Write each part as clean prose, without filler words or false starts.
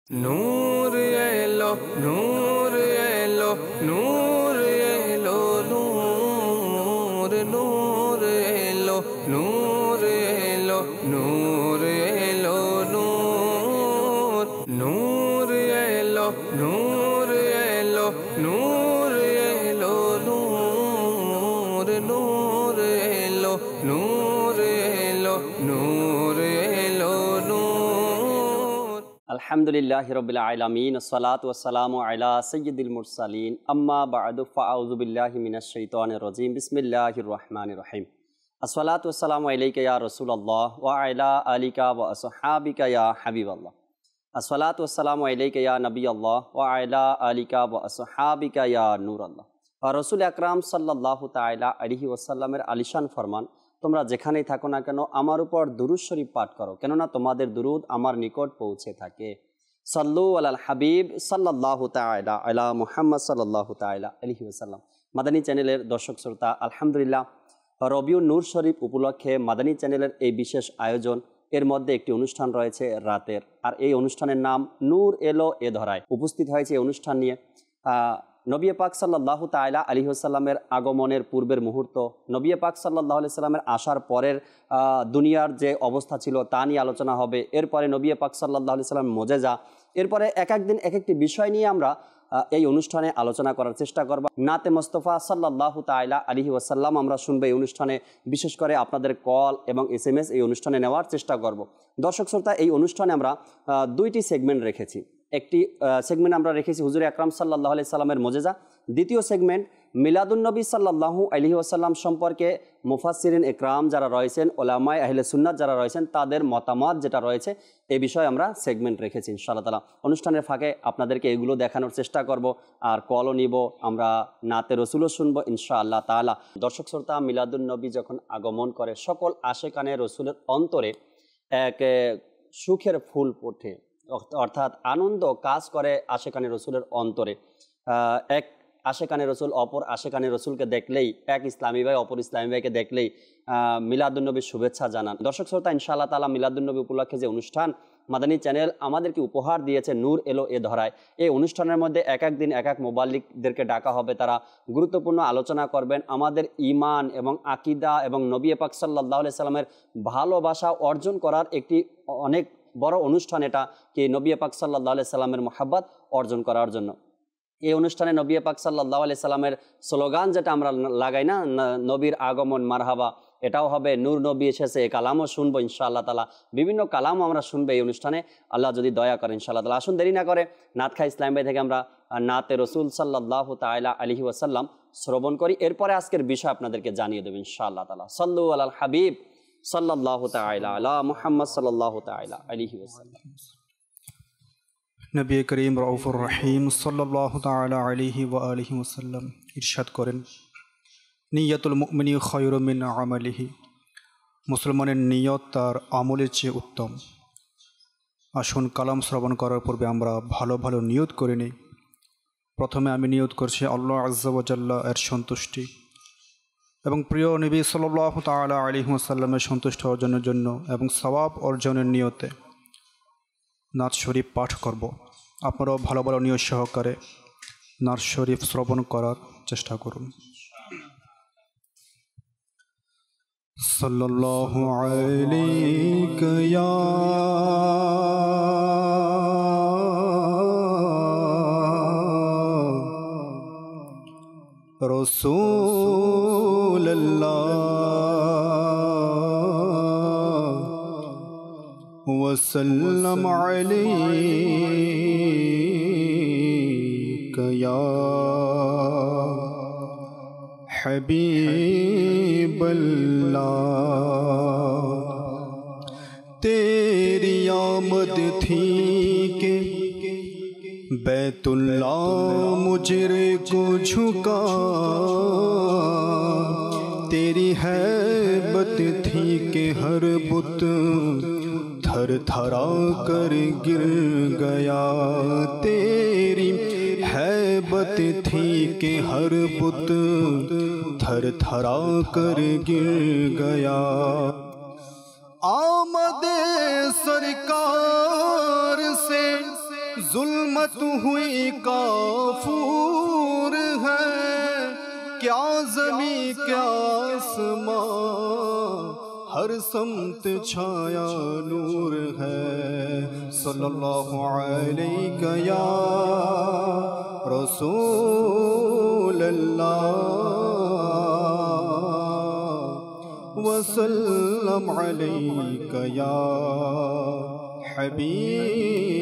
नूर yellow नूर yellow नूर yellow नूर नूर yellow नूर yellow नूर yellow नूर नूर yellow नूर yellow नूर yellow नूर नूर yellow नूर yellow नूर yellow नूर। अल्हम्दुलिल्लाहि रब्बिल आलमीन अस्सलातु वस्सलामु अला सय्यिदिल मुरसलीन अम्मा बअदु फ़अऊज़ु बिल्लाहि मिनश शैतानिर रजीम बिस्मिल्लाहिर रहमानिर रहीम। अस्सलातु वस्सलामु अलैका या रसूलल्लाह व अला आलिका व अस्हाबिका या हबीबल्लाह। अस्सलातु वस्सलामु अलैका या नबियल्लाह व अला आलिका व अस्हाबिका या नूरल्लाह। और रसूल আকরাম সাল্লাল্লাহু তাআলা আলাইহি ওয়াসাল্লামের আলিশান ফরমান, তোমরা যেখানেই থাকো না কেন আমার উপর দুরূদ শরীফ পাঠ করো, কেননা তোমাদের দুরূদ আমার নিকট পৌঁছে থাকে। সাল্লু আলাল হাবিব সাল্লাল্লাহু তাআলা আলা মুহাম্মদ সাল্লাল্লাহু তাআলা আলাইহি ওয়াসাল্লাম। মাদানী চ্যানেলের দর্শক শ্রোতা, আলহামদুলিল্লাহ রবিউন নূর শরীফ উপলক্ষে মাদানী চ্যানেলের এই বিশেষ আয়োজন, এর মধ্যে একটি অনুষ্ঠান রয়েছে রাতের, আর এই অনুষ্ঠানের নাম নূর এলো এ ধরায়। উপস্থিত হয়েছে এই অনুষ্ঠান নিয়ে নবী পাক সাল্লাল্লাহু তাআলা আলাইহি ওয়াসাল্লামের আগমনের পূর্বের মুহূর্ত, নবী পাক সাল্লাল্লাহু আলাইহি সাল্লামের আসার পরের দুনিয়ার যে অবস্থা ছিল তা নিয়ে আলোচনা হবে। এরপরে নবী পাক সাল্লাল্লাহু আলাইহি সাল্লামের মুজিজা, এরপরে এক একদিন এক একটি বিষয় নিয়ে আমরা এই অনুষ্ঠানে আলোচনা করার চেষ্টা করব। নাতে মোস্তফা সাল্লাল্লাহু তাআলা আলাইহি ওয়াসাল্লাম আমরা শুনবো এই অনুষ্ঠানে। বিশেষ করে আপনাদের কল এবং SMS এই অনুষ্ঠানে নেওয়ার চেষ্টা করব। দর্শক শ্রোতা, এই অনুষ্ঠানে আমরা দুইটি সেগমেন্ট রেখেছি। একটি সেগমেন্ট আমরা রেখেছি হুজুর আকরাম সাল্লাল্লাহু আলাইহি সাল্লামের মুজিজা। দ্বিতীয় সেগমেন্ট মিলাদুন নবী সাল্লাল্লাহু আলাইহি ওয়াসাল্লাম সম্পর্কে মুফাসসিরিন ইকরাম যারা রয়েছেন, ওলামায়ে আহলে সুন্নাত যারা রয়েছেন, তাদের মতামত যেটা রয়েছে এই বিষয়ে আমরা সেগমেন্ট রেখেছি ইনশাআল্লাহ তাআলা। অনুষ্ঠানের ফাঁকে আপনাদেরকে এগুলো দেখানোর চেষ্টা করব, আর কলও নিব, আমরা নাতে রসুলও শুনবো ইনশাআল্লাহ তাআলা। দর্শক শ্রোতা, মিলাদুন নবী যখন আগমন করে সকল আশেকানে রসুলের অন্তরে এক সুখের ফুল ফোটে, অর্থাৎ আনন্দ কাজ করে আশেকানে রসুলের অন্তরে। এক আশেকানে রসুল অপর আশেকানে রসুলকে দেখলেই, এক ইসলামী ভাই অপর ইসলামী ভাইকে দেখলেই মিলাদুন্নবীর শুভেচ্ছা জানান। দর্শক শ্রোতা, ইনশাআল্লাহ তাআলা মিলাদুন্নবী উপলক্ষে যে অনুষ্ঠান মাদানী চ্যানেল আমাদেরকে উপহার দিয়েছে নূর এলো এ ধরায়, এই অনুষ্ঠানের মধ্যে এক এক দিন এক এক মুবাল্লিগদেরকে ডাকা হবে, তারা গুরুত্বপূর্ণ আলোচনা করবেন। আমাদের ঈমান এবং আকীদা এবং নবী পাক সাল্লাল্লাহু আলাইহি সাল্লামের ভালোবাসা অর্জন করার একটি অনেক বড় অনুষ্ঠান, এটা কি নবী পাক সাল্লাল্লাহু আলাইহি সাল্লামের মুহাব্বত অর্জন করার জন্য। এই অনুষ্ঠানে নবী পাক সাল্লাল্লাহু আলাইহি সাল্লামের স্লোগান যেটা আমরা লাগাই না, নবীর আগমন মারহাবা, এটাও হবে। নূর নবী এসেছে, এই কালামও শুনবো ইনশাআল্লাহ তাআলা। বিভিন্ন কালামও আমরা শুনবো এই অনুষ্ঠানে, আল্লাহ যদি দয়া করে ইনশাআল্লাহ তাআলা। আসুন দেরি না করে নাতখা ইসলাম ভাই থেকে আমরা নাতে রসুল সাল্লাল্লাহু তাআলা আলাইহি ওয়াসাল্লাম শ্রবণ করি। এরপরে আজকের বিষয় আপনাদেরকে জানিয়ে দেব ইনশাআল্লাহ তাআলা। সাল্লু আলাল হাবিব সাল্লাল্লাহু তাআলা আলা মুহাম্মদ সাল্লাল্লাহু তাআলা আলাইহি ওয়াসাল্লাম। নবী করিম রউফুর রহিম সাল্লাল্লাহু তাআলা আলাইহি ওয়া আলিহি ওয়াসাল্লাম ইরশাদ করেন, নিয়াতুল মুমিনি খায়রুম মিন আমালিহি, মুসলমানের নিয়ত তার আমলের চেয়ে উত্তম। আসুন কালাম শ্রবণ করার পূর্বে আমরা ভালো ভালো নিয়ত করে নিই। প্রথমে আমি নিয়ত করছি আল্লাহ আজ্জা ওয়া জাল্লা এর সন্তুষ্টি এবং প্রিয় নবী সাল্লাল্লাহু তাআলা আলাইহি ওয়াসাল্লামের সন্তুষ্টি অর্জনের জন্য এবং সওয়াব অর্জনের নিয়তে নাত শরীফ পাঠ করব। আপনারাও ভালো ভালো নিয়ত সহকারে নাত শরীফ শ্রবণ করার চেষ্টা করুন। সাল্লাল্লাহু আলাইকা ইয়া রাসূলুল্লাহ ওয়াসাল্লাম আলাইকা ইয়া हबीबल्लाह। तेरी आमद थी के बैतुल्लाह मुजरे को झुका, तेरी हैबत थी के हर बुत थर थरा कर गिर गया, तेरी हैबत थी कि हर बुत थर थरा कर गिर गया। आमदे सरकार से जुल्मत हुई काफूर है, क्या ज़मीं क्या आसमां, हर समत छाया नूर है। सल्लल्लाहु अलैहि या रसूल अल्लाह वसल्लम अलैका या हबीब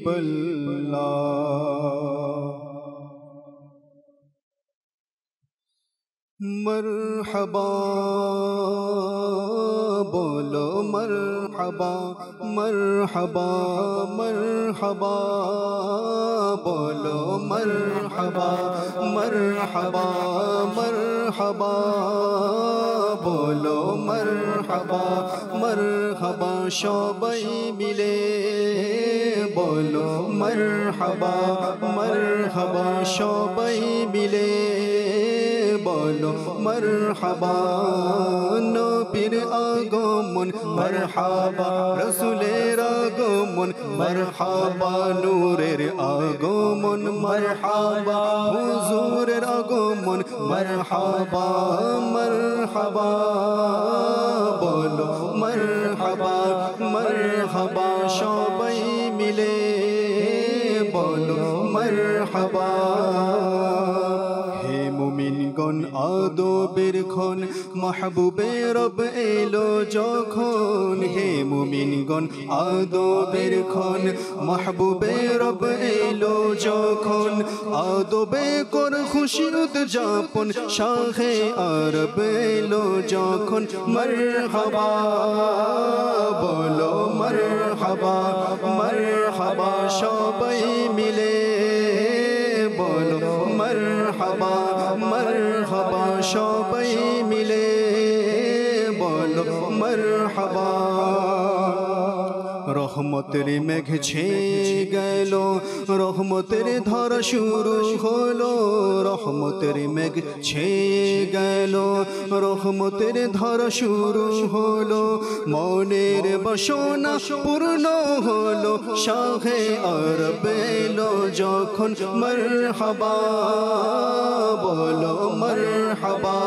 अल्लाह। मरहबा बोलो मरहबा, मरहबा मरहबा बोलो मरहबा, मरहबा मरहबा बोलो मरहबा, मरहबा शोबई मिले बोलो मरहबा, मरहबा शोबई मिले बोलो मरहबा। नबीर आगमन मरहबा, रसूलेर आगमन मरहबा, नूरेर आगमन मरहबा, हुजूरेर आगमन मरहबा, मरहबा बोलो मरहबा, मरहबा शोबई मिले बोलो मरहबा। হে মুমিনগণ আদবের ক্ষণ মাহবুবে রব এলো যখন, হে মুমিনগণ আদবের ক্ষণ মাহবুবে রব এলো যখন, আদবে কর খুশি উদযাপন শাহে আরব এলো যখন। মরহবা বলো মরহবা, মরহবা সবাই মিলে বলো মরহবা, মরহবা সবাই মিলে বলো মরহবা। রহমতের মেঘ ছেয়ে গেল, রহমতের ধারা শুরু হলো, রহমতের মেঘ ছেয়ে গেল, রহমতের ধারা শুরু হলো, মনের বাসনা পূর্ণ হলো শাহে আরব এলো যখন। মরহবা বলো মরহবা,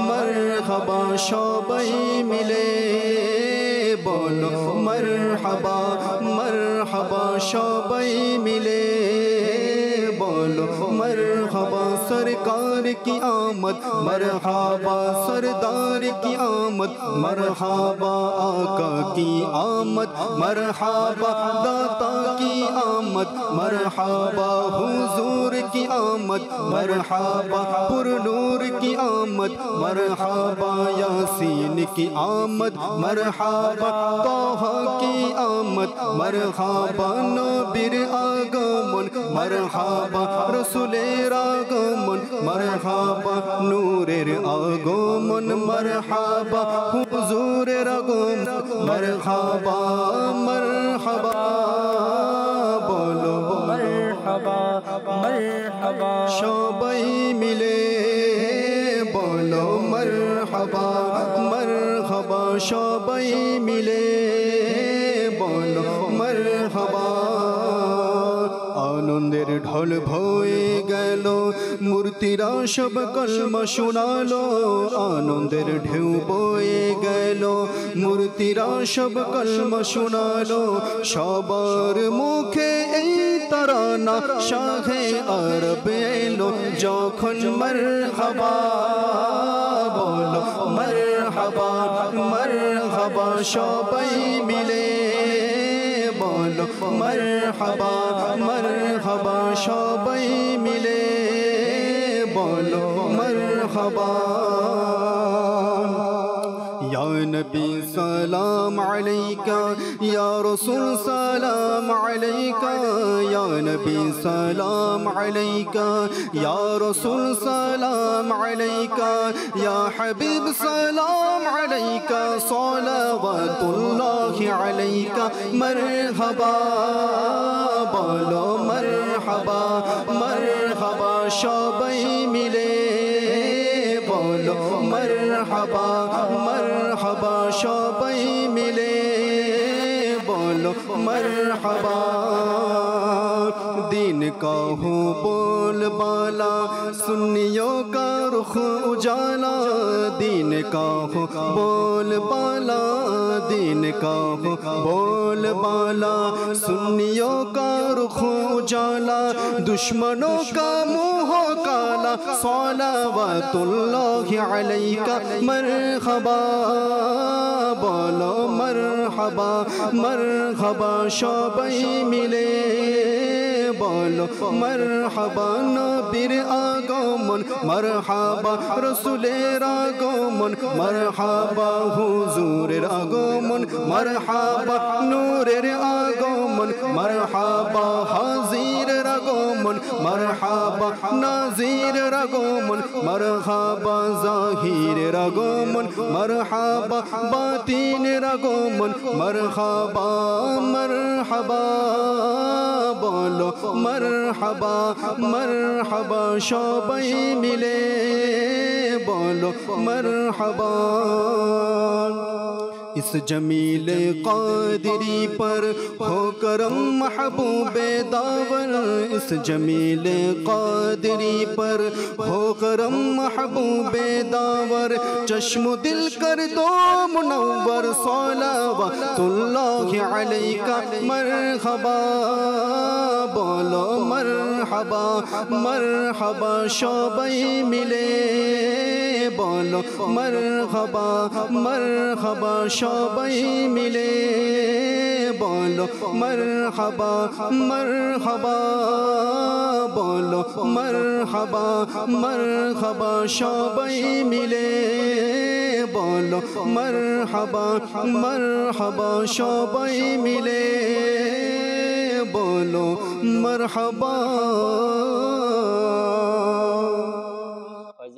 মরহবা সবাই মিলে বলো মরহবা, মরহবা সবাই মিলে बोलो मरहबा। सरकार की आमद मरहबा, सरदार की आमद मरहबा, आका की आमद मरहबा, दाता की आमद मरहबा, हुजूर की आमद मरहबा, पुरनूर की आमद मरहबा, यासीन की आमद मरहबा, तोहा की आमद मरहबा, नबीर आगमन मरहबा, रसूलेर आगमन मरहबा, नूरेर आगमन मरहबा, हुजूरेर आगमन मरहबा, मरहबा बोलो मरहबा, मरहबा सबाई मिले बोलो मरहबा, मरहबा सबाई मिले बोलो मरहबा। आनंदेर ढोल भोए गेलो मूर्तिरा सब कलमा शोनालो, आनंदेर ढेउ बोए गेलो मूर्तिरा सब कलमा शोनालो, सबार मुखे এই তারানা শাহে আরব এলো যখন। মরহবা বলো মরহবা, মরহবা সবাই মিলে बोलो मरहबा, मरहबा सबाई मिले बोलो मरहबा। या नबी सलाम अलैका, या रसूल सलाम अलैका, या नबी सलाम अलैका, या रसूल सलाम अलैका, या हबीब सलाम अलैका, सलावतुल्लाहि अलैका। मरहबा बोलो मरहबा, मरहबा सबाई मिले बोलो मरहबा, मरहबा सबाई मिले बोलो मरहबा। का हो बोलबाला, सुन्नियों का रुख उजाला, दीन का हो बोलबाला, दीन का हो बोलबाला, सुन्नियों का रुख उजाला, दुश्मनों का मुँह काला, सलावतुल्लाहि अलैका मरहबा, बोलो मरहबा मरहबा शोबई मिले, बोलो मरहबा नबीर आगमन, मरहबा रसूलेर आगमन, मरहबा हुजूरेर आगमन, मरहबा नूरेर आगमन, मरहबा हाजिरेर आगमन, मरहबा नाजीरेर आगमन, मरहबा जाहिरेर आगमन, मरहबा बातिनेर आगमन, मरहबा मरहबा, बोलो मरहबा मरहबा शोबई मिले, बोलो मरहबा। इस जमील क़ादिरी पर हो करम महबूबे दावर, इस जमील क़ादिरी पर हो करम महबूबे दावर, चश्म दिल कर दो मुनव्वर, सलावतुल्लाहि अलैका मरहबा, बोलो मरहबा मरहबा शोबई मिले, बोलो मरहबा मरहबा शोबई मिले, बोलो मरहबा मरहबा, बोलो मरहबा मरहबा शोबई मिले, बोलो मरहबा मरहबा शोबई मिले, बोलो मरहबा।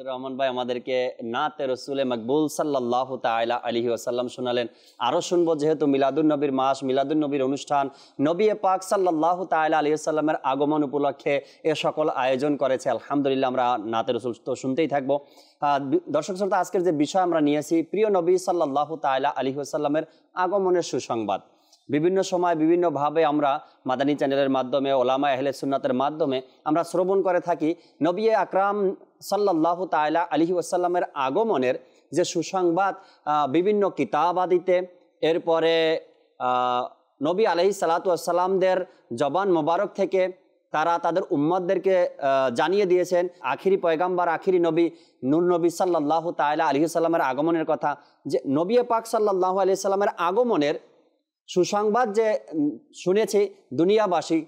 রহমান ভাই আমাদেরকে নাতে রসুলে মকবুল সাল্লাল্লাহু তাআলা আলাইহি ওয়াসাল্লাম শোনালেন। আরও শুনবো, যেহেতু মিলাদুন নবীর মাস, মিলাদুন নবীর অনুষ্ঠান, নবী পাক সাল্লাল্লাহু তাআলা আলাইহি ওয়াসাল্লামের আগমন উপলক্ষে এ সকল আয়োজন করেছে। আলহামদুলিল্লাহ, আমরা নাতে রসুল তো শুনতেই থাকবো। দর্শক শ্রোতা, আজকের যে বিষয় আমরা নিয়েছি, প্রিয় নবী সাল্লাল্লাহু তাআলা আলাইহি ওয়াসাল্লামের আগমনের সুসংবাদ। বিভিন্ন সময় বিভিন্নভাবে আমরা মাদানী চ্যানেলের মাধ্যমে, ওলামা আহলে সুন্নাতের মাধ্যমে আমরা শ্রবণ করে থাকি নবী আকরাম সাল্লাল্লাহু তাআলা আলাইহি ওয়াসাল্লামের আগমনের যে সুসংবাদ বিভিন্ন কিতাবাদিতে, এরপরে নবী আলাইহিস সালাতু ওয়াস সালামদের জবান মোবারক থেকে তারা তাদের উম্মতদেরকে জানিয়ে দিয়েছেন আখিরি পয়গাম্বার, আখিরি নবী নূর নবী সাল্লাল্লাহু তাআলা আলাইহি ওয়াসাল্লামের আগমনের কথা, যে নবী পাক সাল্লাল্লাহু আলাইহি ওয়াসাল্লামের আগমনের সুসংবাদ যে শুনেছি দুনিয়াবাসী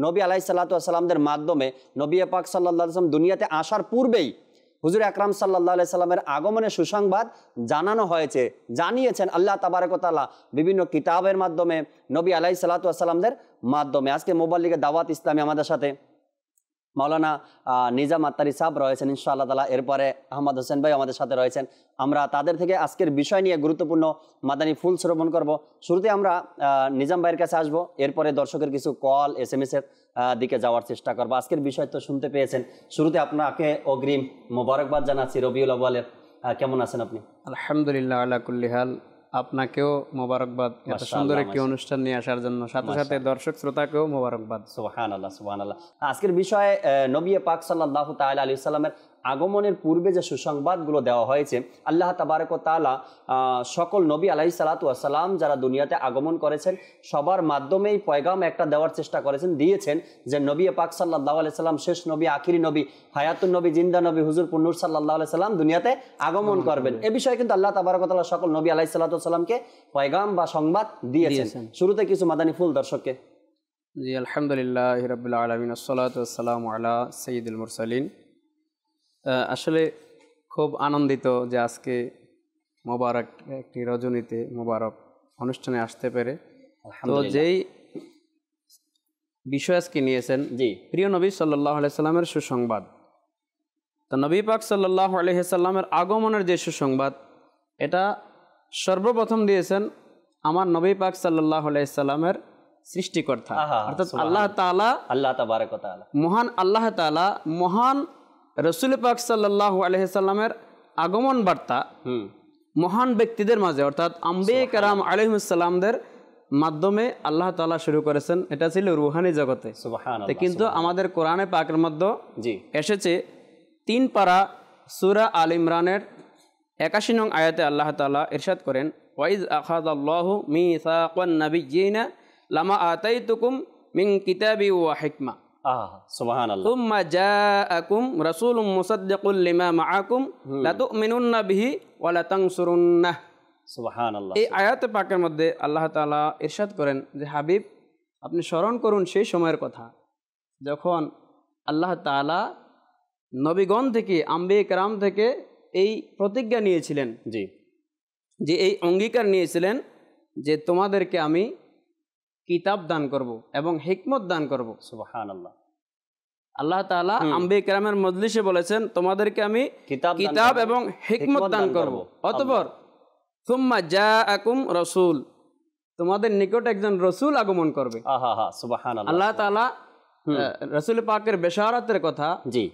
নবী আলাইহিস সালাতু ওয়াস সালামদের মাধ্যমে। নবী পাক সাল্লাল্লাহু আলাইহি ওয়াসাল্লাম দুনিয়াতে আসার পূর্বেই হুজুর আকরাম সাল্লাল্লাহু আলাইহি সাল্লামের আগমনের সুসংবাদ জানানো হয়েছে, জানিয়েছেন আল্লাহ তাবারক ওয়া তাআলা বিভিন্ন কিতাবের মাধ্যমে, নবী আলাইহিস সালাতু ওয়াস সালামদের মাধ্যমে। আজকে মোবাল্লিগে দাওয়াত ইসলামী আমাদের সাথে মাওলানা নিজাম আত্তারি সাহেব রয়েছেন ইনশাআল্লাহ তাআলা, এরপরে আহমদ হোসেন ভাই আমাদের সাথে রয়েছেন। আমরা তাদের থেকে আজকের বিষয় নিয়ে গুরুত্বপূর্ণ মাদানী ফুল শ্রবণ করব। শুরুতে আমরা নিজাম ভাইয়ের কাছে আসব, এরপরে দর্শকের কিছু কল SMS এর দিকে যাওয়ার চেষ্টা করব। আজকের বিষয় তো শুনতে পেয়েছেন। শুরুতে আপনাকে অগ্রিম মোবারকবাদ জানাচ্ছি রবিউল আউয়ালের। কেমন আছেন আপনি? আলহামদুলিল্লাহ আলা কুল্লি হাল। আপনাকেও মোবারকবাদ এত সুন্দর একটি অনুষ্ঠান নিয়ে আসার জন্য, সাথে সাথে দর্শক শ্রোতাকেও মোবারকবাদ। সুবহানাল্লাহ সুবহানাল্লাহ। আজকের বিষয়ে নবী পাক সাল্লাল্লাহু তাআলা আলাইহি ওয়াসাল্লামের আগমনের পূর্বে যে সুসংবাদগুলো দেওয়া হয়েছে, আল্লাহ তাবারক ওয়া তাআলা সকল নবী আলাইহিস সালাতু ওয়াস সালাম যারা দুনিয়াতে আগমন করেছেন সবার মাধ্যমেই পয়গাম একটা দেওয়ার চেষ্টা করেছেন, দিয়েছেন যে নবী পাক সাল্লাল্লাহু আলাইহি সাল্লাম শেষ নবী, আখিরি নবী, হায়াতুন নবী, জিন্দা নবী, হুজুর নূর সাল্লাল্লাহু আলাইহি সাল্লাম দুনিয়াতে আগমন করবেন। এ বিষয়ে কিন্তু আল্লাহ তাবারক ওয়া তাআলা সকল নবী আলাইহিস সালাতু ওয়াস সালামকে পয়গাম বা সংবাদ দিয়েছেন। শুরুতে কিছু মাদানী ফুল দর্শককে। জি, আলহামদুলিল্লাহি রাব্বিল আলামিন, আসসালাতু ওয়াসসালামু আলা সাইয়্যিদিল মুরসালিন। আসলে খুব আনন্দিত যে আজকে মোবারক একটি রজনীতে মোবারক অনুষ্ঠানে আসতে পেরে। তো যেই বিষয় আজকে নিয়েছেন, জি, প্রিয় নবী সাল্লাল্লাহু আলাইহি সাল্লামের সুসংবাদ। তো নবী পাক সাল্লাল্লাহু আলাইহি সাল্লামের আগমনের যে সুসংবাদ, এটা সর্বপ্রথম দিয়েছেন আমার নবী পাক সাল্লাল্লাহু আলাইহি সাল্লামের সৃষ্টিকর্তা, অর্থাৎ আল্লাহ তাআলা, আল্লাহ তাবারক ওয়া তাআলা, মহান আল্লাহ তাআলা মহান রাসূল পাক সাল্লাল্লাহু আলাইহি সাল্লামের আগমন বার্তা মহান ব্যক্তিদের মাঝে, অর্থাৎ আম্বিয়া কেরাম আলাইহিস সালামদের মাধ্যমে আল্লাহ তাআলা শুরু করেছেন, এটা ছিল রুহানি জগতে। সুবহানাল্লাহ। কিন্তু আমাদের কোরআনে পাকের মধ্যে জি এসেছে 3 পারা সূরা আল ইমরানের 81 নং আয়াতে আল্লাহ তাআলা ইরশাদ করেন, ওয়াইজ আখাযাল্লাহু মিসাকান নাবিয়্যিনা লামা আতাইতুকুম মিন কিতাবি ওয়া হিকমা সুবহানাল্লাহ। তুম্মা জাআকুম রাসূলুম মুসাদ্দিকুল লিমা মাআকুম লাতুমিনুন্না বিহি ওয়া লাতানসুরুন্নাহ। সুবহানাল্লাহ। এই আয়াতে পাকের মধ্যে আল্লাহ তাআলা ইরশাদ করেন যে হাবিব, আপনি স্মরণ করুন সেই সময়ের কথা যখন আল্লাহ তাআলা নবীগণ থেকে, আম্বিয়া কেরাম থেকে এই প্রতিজ্ঞা নিয়েছিলেন, জি, যে এই অঙ্গীকার নিয়েছিলেন যে তোমাদেরকে আমি কিতাব দান করব এবং হিকমত দান করব। সুবহানাল্লাহ। আল্লাহ তাআলা আম্বিয়া কেরামের মজলিসে বলেছেন তোমাদেরকে আমি কিতাব এবং হিকমত দান করব। অতঃপর সুম্মা জাআকুম রাসূল, তোমাদের নিকট একজন রসুল আগমন করবে। সুবহানাল্লাহ। আল্লাহ তাআলা রাসূল পাকের বেশারাতের কথা, জি,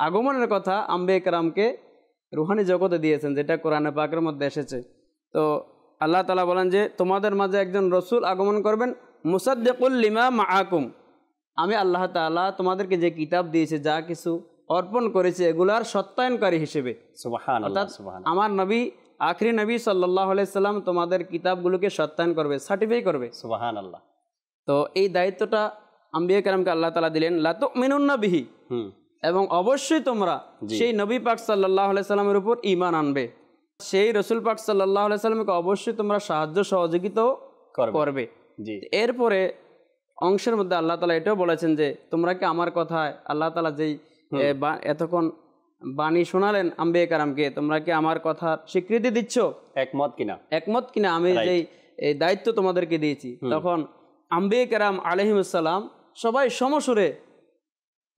আগমনের কথা আম্বিয়া কেরামকে রুহানি জগতে দিয়েছেন, যেটা কোরআনে পাকের মধ্যে এসেছে। তো আল্লাহ তাআলা বলেন যে তোমাদের মাঝে একজন রসুল আগমন করবেন, মুসাদ্দিকুল লিমা মাআকুম, আমি আল্লাহ তাআলা তোমাদেরকে যে কিতাব দিয়েছে, যা কিছু অর্পণ করেছে, এগুলার সত্যায়নকারী হিসেবে। সুবহানাল্লাহ। আমার নবী, আখরি নবী সাল্লাল্লাহু আলাইহি সাল্লাম তোমাদের কিতাবগুলোকে সত্যায়ন করবে, সার্টিফাই করবে। সুবহানাল্লাহ। তো এই দায়িত্বটা আম্বিয়া কেরামকে আল্লাহ তাআলা দিলেন, লাতুমিনুন্না বিহি, এবং অবশ্যই তোমরা সেই নবী পাক সাল্লাল্লাহু আলাইহি সাল্লামের উপর ঈমান আনবে, সেই রাসূল পাক সাল্লাল্লাহু আলাইহি সাল্লামকে অবশ্যই তোমরা সাহায্য সহযোগিতাও করবে। এরপরে অংশের মধ্যে আল্লাহ তাআলা এটাও বলেছেন যে তোমরা কি আমার কথায়, আল্লাহ তাআলা যেই এতক্ষণ বাণী শোনালেন আম্বিয়া কেরামকে, তোমরা কি আমার কথা স্বীকৃতি দিচ্ছ, একমত কিনা আমি যেই এই দায়িত্ব তোমাদেরকে দিয়েছি? তখন আম্বিয়া কেরাম আলাইহিমুস সালাম সবাই সমসুরে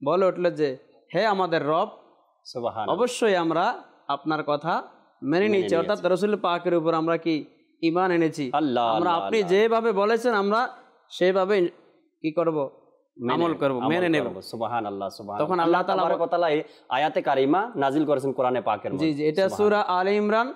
বলে উঠল যে হে আমাদের রব, অবশ্যই আমরা আপনার কথা মেনে নিয়েছি, অর্থাৎ রাসূল পাকের উপর আমরা কি ঈমান এনেছি, আমরা আপনি যেভাবে বলেছেন আমরা সেভাবে কি করব, আমল করব, মেনে নেব। সুবহানাল্লাহ। তখন আল্লাহ তাআলা আয়াতে কারিমা নাজিল করেছেন কোরআনে পাকের মধ্যে। জি, এটা সূরা আলে ইমরান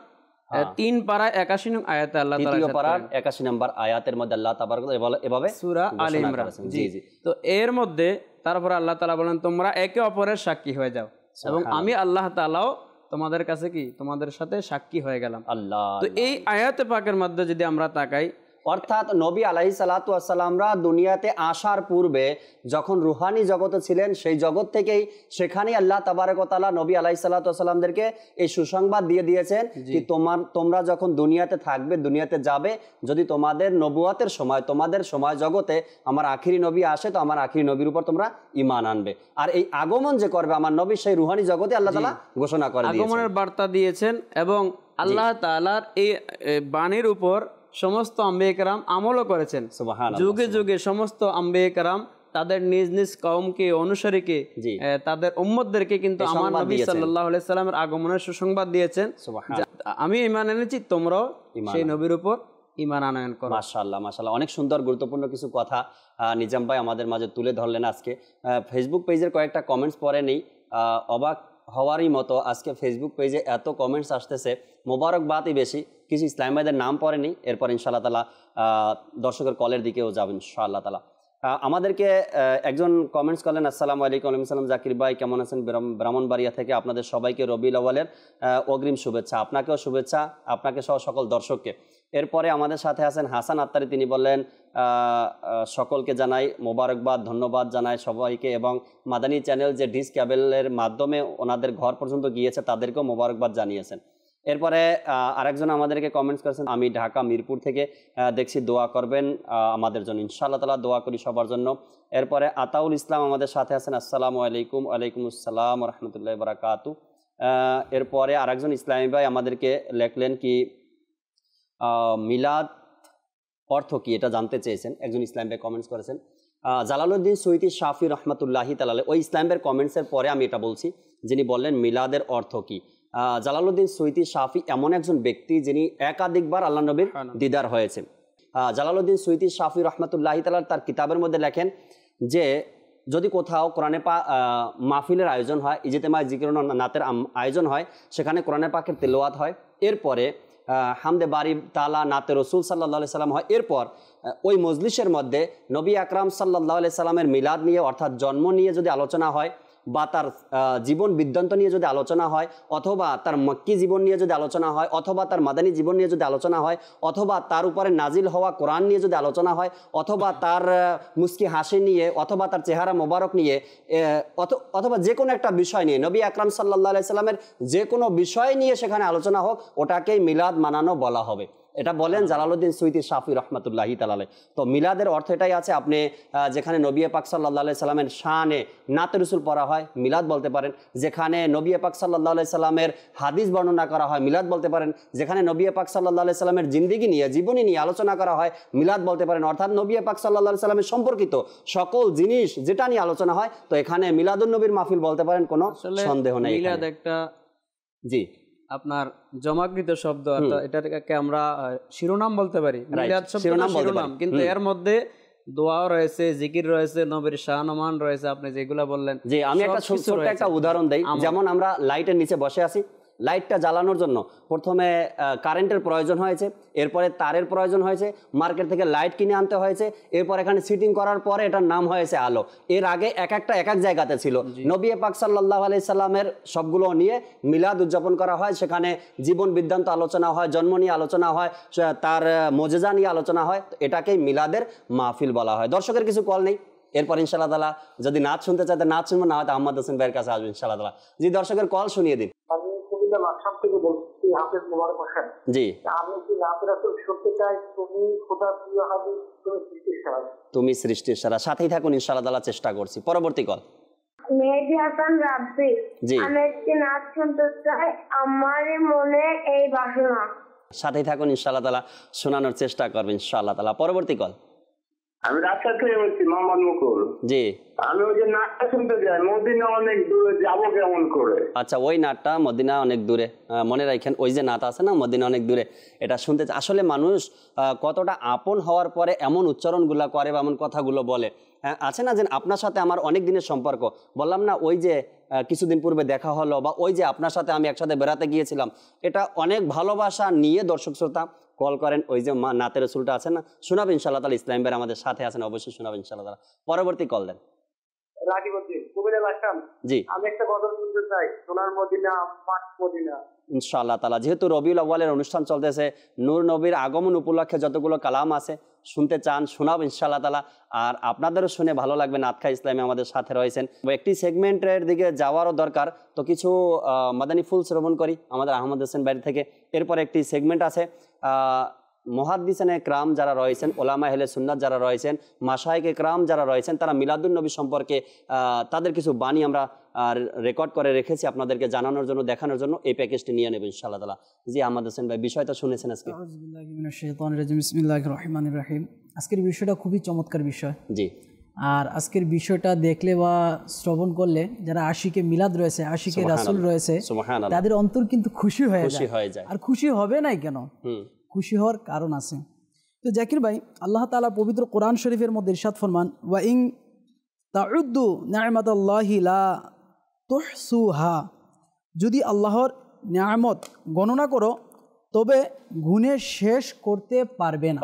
3 পারা 81 নং আয়াতে আল্লাহ তাআলা, 3 পারার 81 নম্বর আয়াতের মধ্যে আল্লাহ তাবারক এভাবে সূরা আলে ইমরান। জি জি। তো এর মধ্যে তারপর আল্লাহ তাআলা বলেন তোমরা একে অপরের সাক্ষী হয়ে যাও, এবং আমি আল্লাহ তাআলাও তোমাদের কাছে কি তোমাদের সাথে সাক্ষী হয়ে গেলাম। তো এই আয়াতে পাকের মধ্যে যদি আমরা তাকাই, অর্থাৎ নবী আলাইহিস সালাতু ওয়াস সালামরা দুনিয়াতে আসার পূর্বে যখন রুহানি জগতে ছিলেন, সেই জগৎ থেকেই সেখানেই আল্লাহ তাবারক ওয়া তাআলা নবী আলাইহিস সালাতু ওয়াস সালামদেরকে এই সুসংবাদ দিয়ে দিয়েছেন কি তোমরা যখন দুনিয়াতে থাকবে, দুনিয়াতে যাবে, যদি তোমাদের নবুয়াতের সময়, তোমাদের সময় জগতে আমার আখিরি নবী আসে, তো আমার আখিরি নবীর উপর তোমরা ঈমান আনবে। আর এই আগমন যে করবে আমার নবী, সেই রুহানি জগতে আল্লাহ তাআলা ঘোষণা করে দিয়েছেন, আগমনের বার্তা দিয়েছেন, এবং আল্লাহ তাআলার এই বাণীর উপর সমস্ত আম্বিয়া কেরাম আমলও করেছেন। যুগে যুগে সমস্ত আম্বিয়া কেরাম তাদের নিজ নিজ কওমকে, অনুসারীকে, তাদের উম্মতদেরকে কিন্তু আমার নবী সাল্লাল্লাহু আলাইহি সাল্লামের আগমনের সুসংবাদ দিয়েছেন। আমি ঈমান এনেছি, তোমরাও সেই নবীর উপর ঈমান আনয়ন করো। মাশাআল্লাহ, মাশাআল্লাহ। অনেক সুন্দর গুরুত্বপূর্ণ কিছু কথা নিজাম ভাই আমাদের মাঝে তুলে ধরলেন আজকে। ফেসবুক পেজের কয়েকটা কমেন্টস পড়ে নেই, অবাক হওয়ারই মতো। আজকে ফেসবুক পেজে এত কমেন্টস আসতেছে, মোবারকবাদই বেশি। কিছু ইসলাম ভাইদের নাম পড়েনি, এরপর ইনশাআল্লাহ তাআলা দর্শকের কলের দিকেও যাবেন ইনশাআল্লাহ তাআলা। আমাদেরকে একজন কমেন্টস করলেন, আসসালামু আলাইকুম। ওয়ালাইকুম আসসালাম জাকির ভাই, কেমন আছেন? ব্রাহ্মণবাড়িয়া থেকে আপনাদের সবাইকে রবিউল আউয়ালের অগ্রিম শুভেচ্ছা। আপনাকেও শুভেচ্ছা, আপনাকে সহ সকল দর্শককে। এরপরে আমাদের সাথে আছেন হাসান আত্তারি, তিনি বললেন সকলকে জানাই মোবারকবাদ, ধন্যবাদ জানাই সবাইকে, এবং মাদানী চ্যানেল যে ডিস ক্যাবেলের মাধ্যমে ওনাদের ঘর পর্যন্ত গিয়েছে তাদেরকেও মোবারকবাদ জানিয়েছেন। এরপরে আরেকজন আমাদেরকে কমেন্টস করেছেন, আমি ঢাকা মিরপুর থেকে দেখছি, দোয়া করবেন আমাদের জন্য। ইনশাআল্লাহ তাআলা দোয়া করি সবার জন্য। এরপরে আতাউল ইসলাম আমাদের সাথে আছেন, আসসালামু আলাইকুম। ওয়ালাইকুম আসসালাম ওয়া রাহমাতুল্লাহি ওয়া বারাকাতুহু। এরপরে আরেকজন ইসলামী ভাই আমাদেরকে লেখলেন কি মিলাদ অর্থ কি, এটা জানতে চেয়েছেন। একজন ইসলাম ভাই কমেন্টস করেছেন। জালালউদ্দিন সুয়ুতী শাফি রহমাতুল্লাহি তাআলা, ওই ইসলাম ভাইয়ের কমেন্টসের পরে আমি এটা বলছি, যিনি বললেন মিলাদের অর্থ কি। জালালউদ্দিন সুয়ুতী শাফি এমন একজন ব্যক্তি যিনি একাধিকবার আল্লাহ নবীর দিদার হয়েছে। জালালউদ্দিন সুয়ুতী শাফি রহমাতুল্লাহি তাআলা তার কিতাবের মধ্যে লেখেন যে যদি কোথাও কোরআনে মাহফিলের আয়োজন হয়, ইজতেমা জিকির নাতের আয়োজন হয়, সেখানে কোরআনে পাকের তেলাওয়াত হয়, এরপরে হামদে বারি তালা নাতে রসুল সাল্লাল্লাহু আলাইহি সাল্লাম হয়। এরপর ওই মজলিসের মধ্যে নবী আকরাম সাল্লাল্লাহু আলাইহি সাল্লামের মিলাদ নিয়ে অর্থাৎ জন্ম নিয়ে যদি আলোচনা হয় বা তার জীবন বৃত্তান্ত নিয়ে যদি আলোচনা হয়, অথবা তার মক্কি জীবন নিয়ে যদি আলোচনা হয়, অথবা তার মাদানী জীবন নিয়ে যদি আলোচনা হয়, অথবা তার উপরে নাজিল হওয়া কোরআন নিয়ে যদি আলোচনা হয়, অথবা তার মুস্কি হাসি নিয়ে, অথবা তার চেহারা মোবারক নিয়ে, অথবা যে কোনো একটা বিষয় নিয়ে, নবী আকরাম সাল্লাল্লাহু আলাইহি সাল্লামের যে কোনো বিষয় নিয়ে সেখানে আলোচনা হোক, ওটাকেই মিলাদ মানানো বলা হবে। এটা বলেন জালালউদ্দিন সুয়ুতী শাফি রহমাতুল্লাহি তাআলা। তো মিলাদের অর্থ এটাই আছে, আপনি যেখানে নবী পাক সাল্লাল্লাহু আলাইহি সাল্লামের শানে নাতে রসুল পড়া হয় মিলাদ বলতে পারেন, যেখানে নবী পাক সাল্লাল্লাহু আলাইহি সাল্লামের হাদিস বর্ণনা করা হয় মিলাদ বলতে পারেন, যেখানে নবী পাক সাল্লাল্লাহু আলাইহি সাল্লামের জিন্দেগি নিয়ে জীবনী নিয়ে আলোচনা করা হয় মিলাদ বলতে পারেন। অর্থাৎ নবী পাক সাল্লাল্লাহু আলাইহি সাল্লামের সম্পর্কিত সকল জিনিস যেটা নিয়ে আলোচনা হয়, তো এখানে মিলাদুন নবীর মাহফিল বলতে পারেন, কোনো সন্দেহ নেই। মিলাদ একটা জি আপনার জমাকৃত শব্দ, এটাকে আমরা শিরোনাম বলতে পারি। মিলাদ শব্দটা শিরোনাম, কিন্তু এর মধ্যে দোয়া রয়েছে, জিকির রয়েছে, নবীর শান-মান রয়েছে, আপনি যেগুলা বললেন। জি, আমি একটা ছোট্ট একটা উদাহরণ দেই। যেমন আমরা লাইটের নিচে বসে আছি, লাইটটা জ্বালানোর জন্য প্রথমে কারেন্টের প্রয়োজন হয়েছে, এরপরে তারের প্রয়োজন হয়েছে, মার্কেট থেকে লাইট কিনে আনতে হয়েছে, এরপর এখানে সিটিং করার পরে এটার নাম হয়েছে আলো। এর আগে এক একটা এক এক জায়গাতে ছিল। নবী পাক সাল্লাল্লাহু আলাইহি সাল্লামের সবগুলো নিয়ে মিলাদ উদযাপন করা হয়, সেখানে জীবন বৃত্তান্ত আলোচনা হয়, জন্ম নিয়ে আলোচনা হয়, তার মোজেজা নিয়ে আলোচনা হয়, এটাকেই মিলাদের মাহফিল বলা হয়। দর্শকের কিছু কল নেই, এরপর ইনশাআল্লাহ তাআলা যদি নাচ শুনতে চাই নাচ শুনবো, না হয়তো আহমদ হোসেন ভাইয়ের কাছে আসবেন ইনশাআল্লাহ তাআলা। জি, দর্শকের কল শুনিয়ে দিন। থেকে বলছি হাফেজ মোবারক হোসেন। জি, আমি কি নাতে রাসূল শুনতে চাই, তুমি খোদা প্রিয় হাবিব, তুমি সৃষ্টির সেরা। তুমি সৃষ্টির সেরা। সাথেই থাকুন, ইনশাআল্লাহ তাআলা চেষ্টা করছি। পরবর্তী কল। মেহেদী হাসান রাব্বি। জি, আমি একটি নাচ শুনতে চাই, আমার মনে এই বাসনা। সাথেই থাকুন, ইনশাআল্লাহ তাআলা শোনানোর চেষ্টা করবেন ইনশাআল্লাহ তাআলা। পরবর্তী কল। আমি রাজশাহী থেকে বলছি, মোহাম্মদ মুকুল। জি, আমি ওই যে নাচটা শুনতে যাই, মদিনা অনেক দূরে, যাবো কেমন করে? আচ্ছা, ওই নাটটা মদিনা অনেক দূরে, মনে রাখেন ওই যে নাট আছে না মদিনা অনেক দূরে, এটা শুনতে আসলে মানুষ কতটা আপন হওয়ার পরে এমন উচ্চারণগুলো করে বা এমন কথাগুলো বলে। আছে না যে আপনার সাথে আমার অনেক দিনের সম্পর্ক, বললাম না ওই যে কিছুদিন পূর্বে দেখা হলো, বা ওই যে আপনার সাথে আমি একসাথে বেড়াতে গিয়েছিলাম, এটা অনেক ভালোবাসা নিয়ে দর্শক শ্রোতা কল করেন। ওই যে নাতে রসুলটা আছে না, শোনাবেন ইনশাআল্লাহ তাআলা। ইসলাম ভাই আমাদের সাথে আছেন, অবশ্যই শোনাবেন ইনশাআল্লাহ তাআলা। পরবর্তী কল দেন। জি, আমি একটা গজল শুনতে চাই, সোনার মদিনা, পাক মদিনা। ইনশাআল্লাহ তাআলা, যেহেতু রবিউল আউয়ালের অনুষ্ঠান চলতেছে, নূর নবীর আগমন উপলক্ষে যতগুলো কালাম আছে শুনতে চান, শোনাব ইনশাআল্লাহ তাআলা। আর আপনাদেরও শুনে ভালো লাগবে। নাতখা ইসলামে আমাদের সাথে রয়েছেন। একটি সেগমেন্টের দিকে যাওয়ারও দরকার, তো কিছু মাদানী ফুল শ্রবণ করি আমাদের আহমদ হোসেন বাড়ি থেকে। এরপর একটি সেগমেন্ট আছে মুহাদ্দিসিনে একরাম যারা রয়েছেন, ওলামা আহলে সুন্নাত যারা রয়েছেন, মাশায়েখ একরাম যারা রয়েছেন, তারা মিলাদুন নবী সম্পর্কে তাদের কিছু বাণী আমরা রেকর্ড করে রেখেছি আপনাদেরকে জানানোর জন্য, দেখানোর জন্য। এই প্যাকেজটি নিয়ে নেবেন ইনশাআল্লাহ তাআলা। জি, আহমদ হোসেন ভাই, বিষয়টা শুনেছেন আজকে? আউযুবিল্লাহি মিনাশ শাইতানির রাজিম, বিসমিল্লাহির রহমানির রহিম। আজকের বিষয়টা খুবই চমৎকার বিষয়। জি, আর আজকের বিষয়টা দেখলে বা শ্রবণ করলে যারা আশিকে মিলাদ রয়েছে, আশিকে রাসূল রয়েছে, সুবহানাল্লাহ, তাদের অন্তর কিন্তু খুশি হয়ে যায়। আর খুশি হবে নাই কেন? খুশি হওয়ার কারণ আছে। তো জাকির ভাই, আল্লাহ তাআলা পবিত্র কোরআন শরীফের মধ্যে ইরশাদ ফরমান, ওয়া ইন তাউদ্দু নি'মাতাল্লাহি লা তুহসুহা, যদি আল্লাহর নিয়ামত গণনা করো তবে গুণে শেষ করতে পারবে না।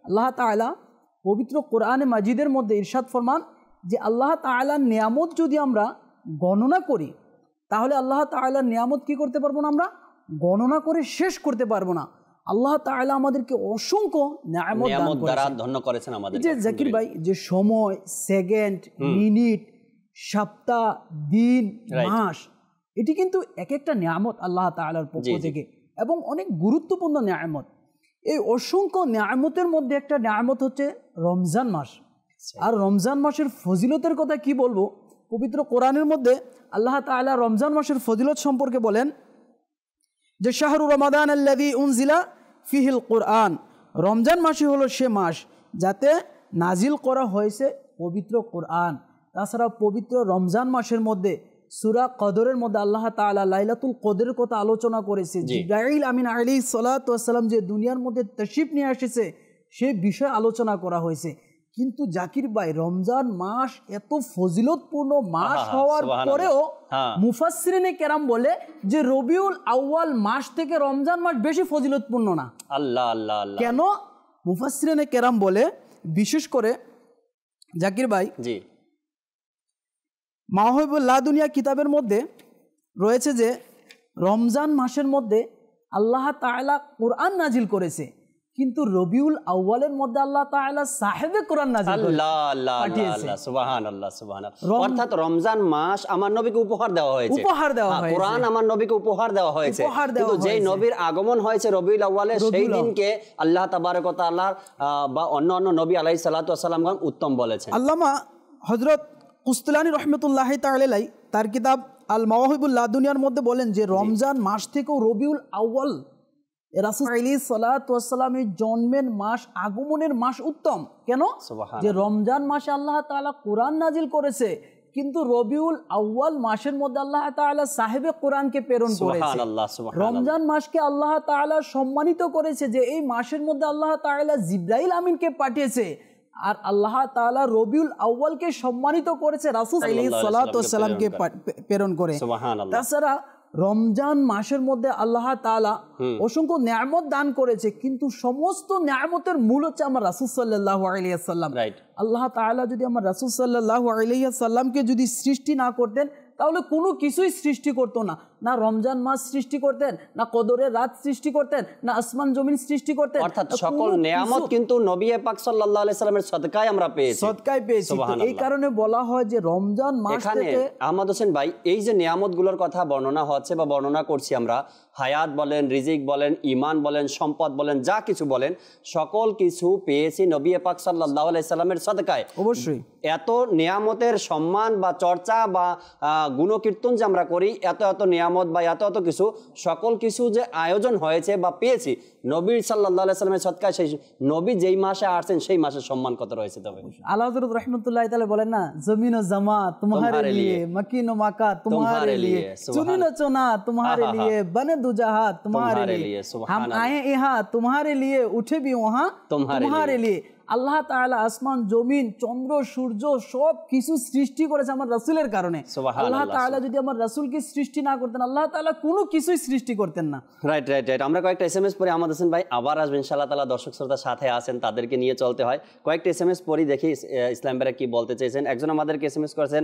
আল্লাহ তাআলা পবিত্র কোরআনে মাজিদের মধ্যে ইরশাদ ফরমান যে আল্লাহ তাআলার নিয়ামত যদি আমরা গণনা করি, তাহলে আল্লাহ তাআলার নিয়ামত কি করতে পারবো না? আমরা গণনা করে শেষ করতে পারবো না। আল্লাহ তাআলা আমাদেরকে অসংখ্য নিয়ামত দান করেছেন আমাদের। যে জাকির ভাই, যে সময়, সেকেন্ড, মিনিট, সপ্তাহ, দিন, মাস, এটি কিন্তু এক একটা নিয়ামত আল্লাহ তাআলার পক্ষ থেকে, এবং অনেক গুরুত্বপূর্ণ নিয়ামত। এই অসংখ্য নিয়ামতের মধ্যে একটা নিয়ামত হচ্ছে রমজান মাস। আর রমজান মাসের ফজিলতের কথা কি বলবো, পবিত্র কোরআনের মধ্যে আল্লাহ তাআলা রমজান মাসের ফজিলত সম্পর্কে বলেন যে শাহরু রমাদান আল্লাযী উনজিলা ফিহিল কুরআন, রমজান মাসই হলো সে মাস যাতে নাজিল করা হয়েছে পবিত্র কোরআন। তাছাড়া পবিত্র রমজান মাসের মধ্যে সূরা কদরের মধ্যে আল্লাহ তাআলা লাইলাতুল কদরের কথা আলোচনা করেছে। জিবরাইল আমিন আলাইহিস সালাতু ওয়াস সালাম যে দুনিয়ার মধ্যে তাশরিফ নিয়ে এসেছে সেই বিষয়ে আলোচনা করা হয়েছে। কিন্তু জাকির ভাই রমজান মাস এত ফজিলতপূর্ণ মাস হওয়ার পরেও মুফাসসিরিনে কেরাম বলে যে রবিউল আউয়াল মাস থেকে রমজান মাস বেশি ফজিলতপূর্ণ না। আল্লাহ আল্লাহ আল্লাহ। কেন? মুফাসসিরিনে কেরাম বলে, বিশেষ করে জাকির ভাই জি মাওয়াহিবুল লাদুনিয়া কিতাবের মধ্যে রয়েছে যে রমজান মাসের মধ্যে আল্লাহ তাআলা কোরআন নাজিল করেছে, কিন্তু রবিউল আউয়ালের মধ্যে আল্লাহ তাআলা সাহেবে কোরআন নাজিল করেছে। আল্লাহ আল্লাহ আল্লাহ সুবহানাল্লাহ সুবহানাল্লাহ। অর্থাৎ রমজান মাস আমার নবীকে উপহার দেওয়া হয়েছে, কোরআন আমার নবীকে উপহার দেওয়া হয়েছে, কিন্তু যেই নবীর আগমন হয়েছে রবিউল আউয়ালে সেই দিনকে আল্লাহ তাবারক ওয়া তাআলা বা অন্য নবী আলাইহিস সালাতু ওয়াস সালামগণ উত্তম বলেছেন। আল্লামা হযরত কুস্তুলানী রাহমাতুল্লাহি তাআলা আলাইহি তার কিতাব আল মাওয়াহিবুল লাদুনিয়ার মধ্যে বলেন যে রমজান মাস থেকেও রবিউল আউয়াল রাসূল আলাইহিস সালাতু ওয়াস সালামের জন্মের মাস, আগমনের মাস উত্তম। কেন? যে রমজান মাসে আল্লাহ তাআলা কোরআন নাজিল করেছে, কিন্তু রবিউল আউয়াল মাসের মধ্যে আল্লাহ তাআলা সাহেবে কোরআনকে প্রেরণ করেছে। রমজান মাসকে আল্লাহ তাআলা সম্মানিত করেছে যে এই মাসের মধ্যে আল্লাহ তাআলা জিবরাইল আমিনকে পাঠিয়েছে, আর আল্লাহ তাআলা রবিউল আউয়ালকে সম্মানিত করেছে রাসূল আলাইহিস সালাতু ওয়াস সালামকে প্রেরণ করে। তাছাড়া রমজান মাসের মধ্যে আল্লাহ তাআলা অসংখ্য নিয়ামত দান করেছে, কিন্তু সমস্ত নিয়ামতের মূল হচ্ছে আমার রাসূল সাল্লাল্লাহু আলাইহি ওয়াসাল্লাম। আল্লাহ তাআলা যদি আমার রাসূল সাল্লাল্লাহু আলাইহি ওয়াসাল্লামকে যদি সৃষ্টি না করতেন তাহলে কোনো কিছুই সৃষ্টি করতো না। না রমজান মাস সৃষ্টি করতেন, না কদরের রাত সৃষ্টি করতেন, না আসমান জমিন সৃষ্টি করতেন। অর্থাৎ সকল নিয়ামত কিন্তু নবী পাক সাল্লাল্লাহু আলাইহি সাল্লামের সদকায় আমরা পেয়েছি, সদকায় পেয়েছি। এই কারণে বলা হয় যে রমজান মাস থেকে আহমদ হোসেন ভাই এই যে নিয়ামতগুলোর কথা বর্ণনা হচ্ছে বা বর্ণনা করছি আমরা, হায়াত বলেন, রিজিক বলেন, ঈমান বলেন, সম্পদ বলেন, যা কিছু বলেন, সকল কিছু পেয়েছি নবী পাক সাল্লাল্লাহু আলাইহি সাল্লামের সদকায়। অবশ্যই এত নিয়ামতের সম্মান বা চর্চা বা গুণকীর্তন যে আমরা করি, এত এত নিয়ামত বা এত এত কিছু, সকল কিছু যে আয়োজন হয়েছে বা পেয়েছি নবী সাল্লাল্লাহু আলাইহি সাল্লামের সদকায়, সেই নবী যেই মাসে আসছেন সেই মাসের সম্মান কত রয়েছে। তবে আল্লাহ হযরত রাহমাতুল্লাহি তাআলা বলেন না, জমিন ও জামা তোমারে লিয়ে, মকিন ও মাকা তোমারে লিয়ে, চুনি ও চোনা তোমারে লিয়ে, বনে দু জাহাঁ তোমারে লিয়ে, हम आए यहाँ तुम्हारे लिए, उठे भी वहाँ तुम्हारे लिए। আল্লাহ তাআলা আসমান জমিন চন্দ্র সূর্য সব কিছু সৃষ্টি করেছে আমার রাসূলের কারণে। আল্লাহ তাআলা যদি আমার রাসূলকে সৃষ্টি না করতেন, আল্লাহ তাআলা কোনো কিছুই সৃষ্টি করতেন না। Right right right. আমরা কয়েকটা এসএমএস পড়ি, আহমদ হোসেন ভাই আবার আসবেন ইনশাআল্লাহ তাআলা। দর্শক শ্রোতার সাথে আছেন, তাদেরকে নিয়ে চলতে হয়। কয়েকটা এসএমএস পড়ি, দেখি ইসলাম ভাইরা কি বলতে চাইছেন। একজন আমাদেরকে এসএমএস করেছেন,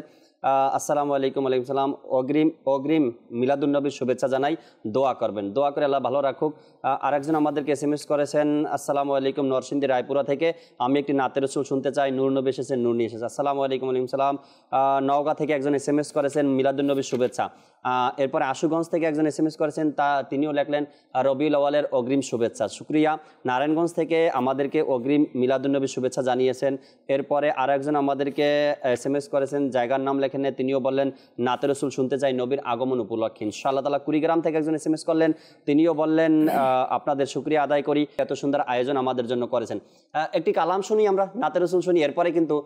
আসসালামু আলাইকুম। ওয়ালাইকুম সালাম। অগ্রিম মিলাদুন নবীর শুভেচ্ছা জানাই, দোয়া করবেন, দোয়া করে আল্লাহ ভালো রাখুক। আরেকজন আমাদেরকে এসএমএস করেছেন, আসসালামু আলাইকুম, নরসিংদী রায়পুরা থেকে আমি একটি নাতের রসুল শুনতে চাই, নূর নবী এসেছেন, নূর নিয়ে এসেছে। আসসালামু আলাইকুম। ওয়ালাইকুম সালাম। নওগাঁ থেকে একজন এসএমএস করেছেন, মিলাদুন নবীর শুভেচ্ছা। এরপরে আশুগঞ্জ থেকে একজন এসএমএস করেছেন, তিনিও লেখলেন রবিউল আউয়ালের অগ্রিম শুভেচ্ছা, শুকরিয়া। নারায়ণগঞ্জ থেকে আমাদেরকে অগ্রিম মিলাদুন নবীর শুভেচ্ছা জানিয়েছেন। এরপরে আরও একজন আমাদেরকে এসএমএস করেছেন, জায়গার নাম লেখেন, তিনিও বললেন নাতে রসুল শুনতে চাই নবীর আগমন উপলক্ষে ইনশাআল্লাহ তাআলা। কুড়িগ্রাম থেকে একজন এসএমএস করলেন, তিনিও বললেন আপনাদের শুকরিয়া আদায় করি, এত সুন্দর আয়োজন আমাদের জন্য করেছেন। একটি কালাম শুনি, আমরা নাতে রসুল শুনি, এরপরে কিন্তু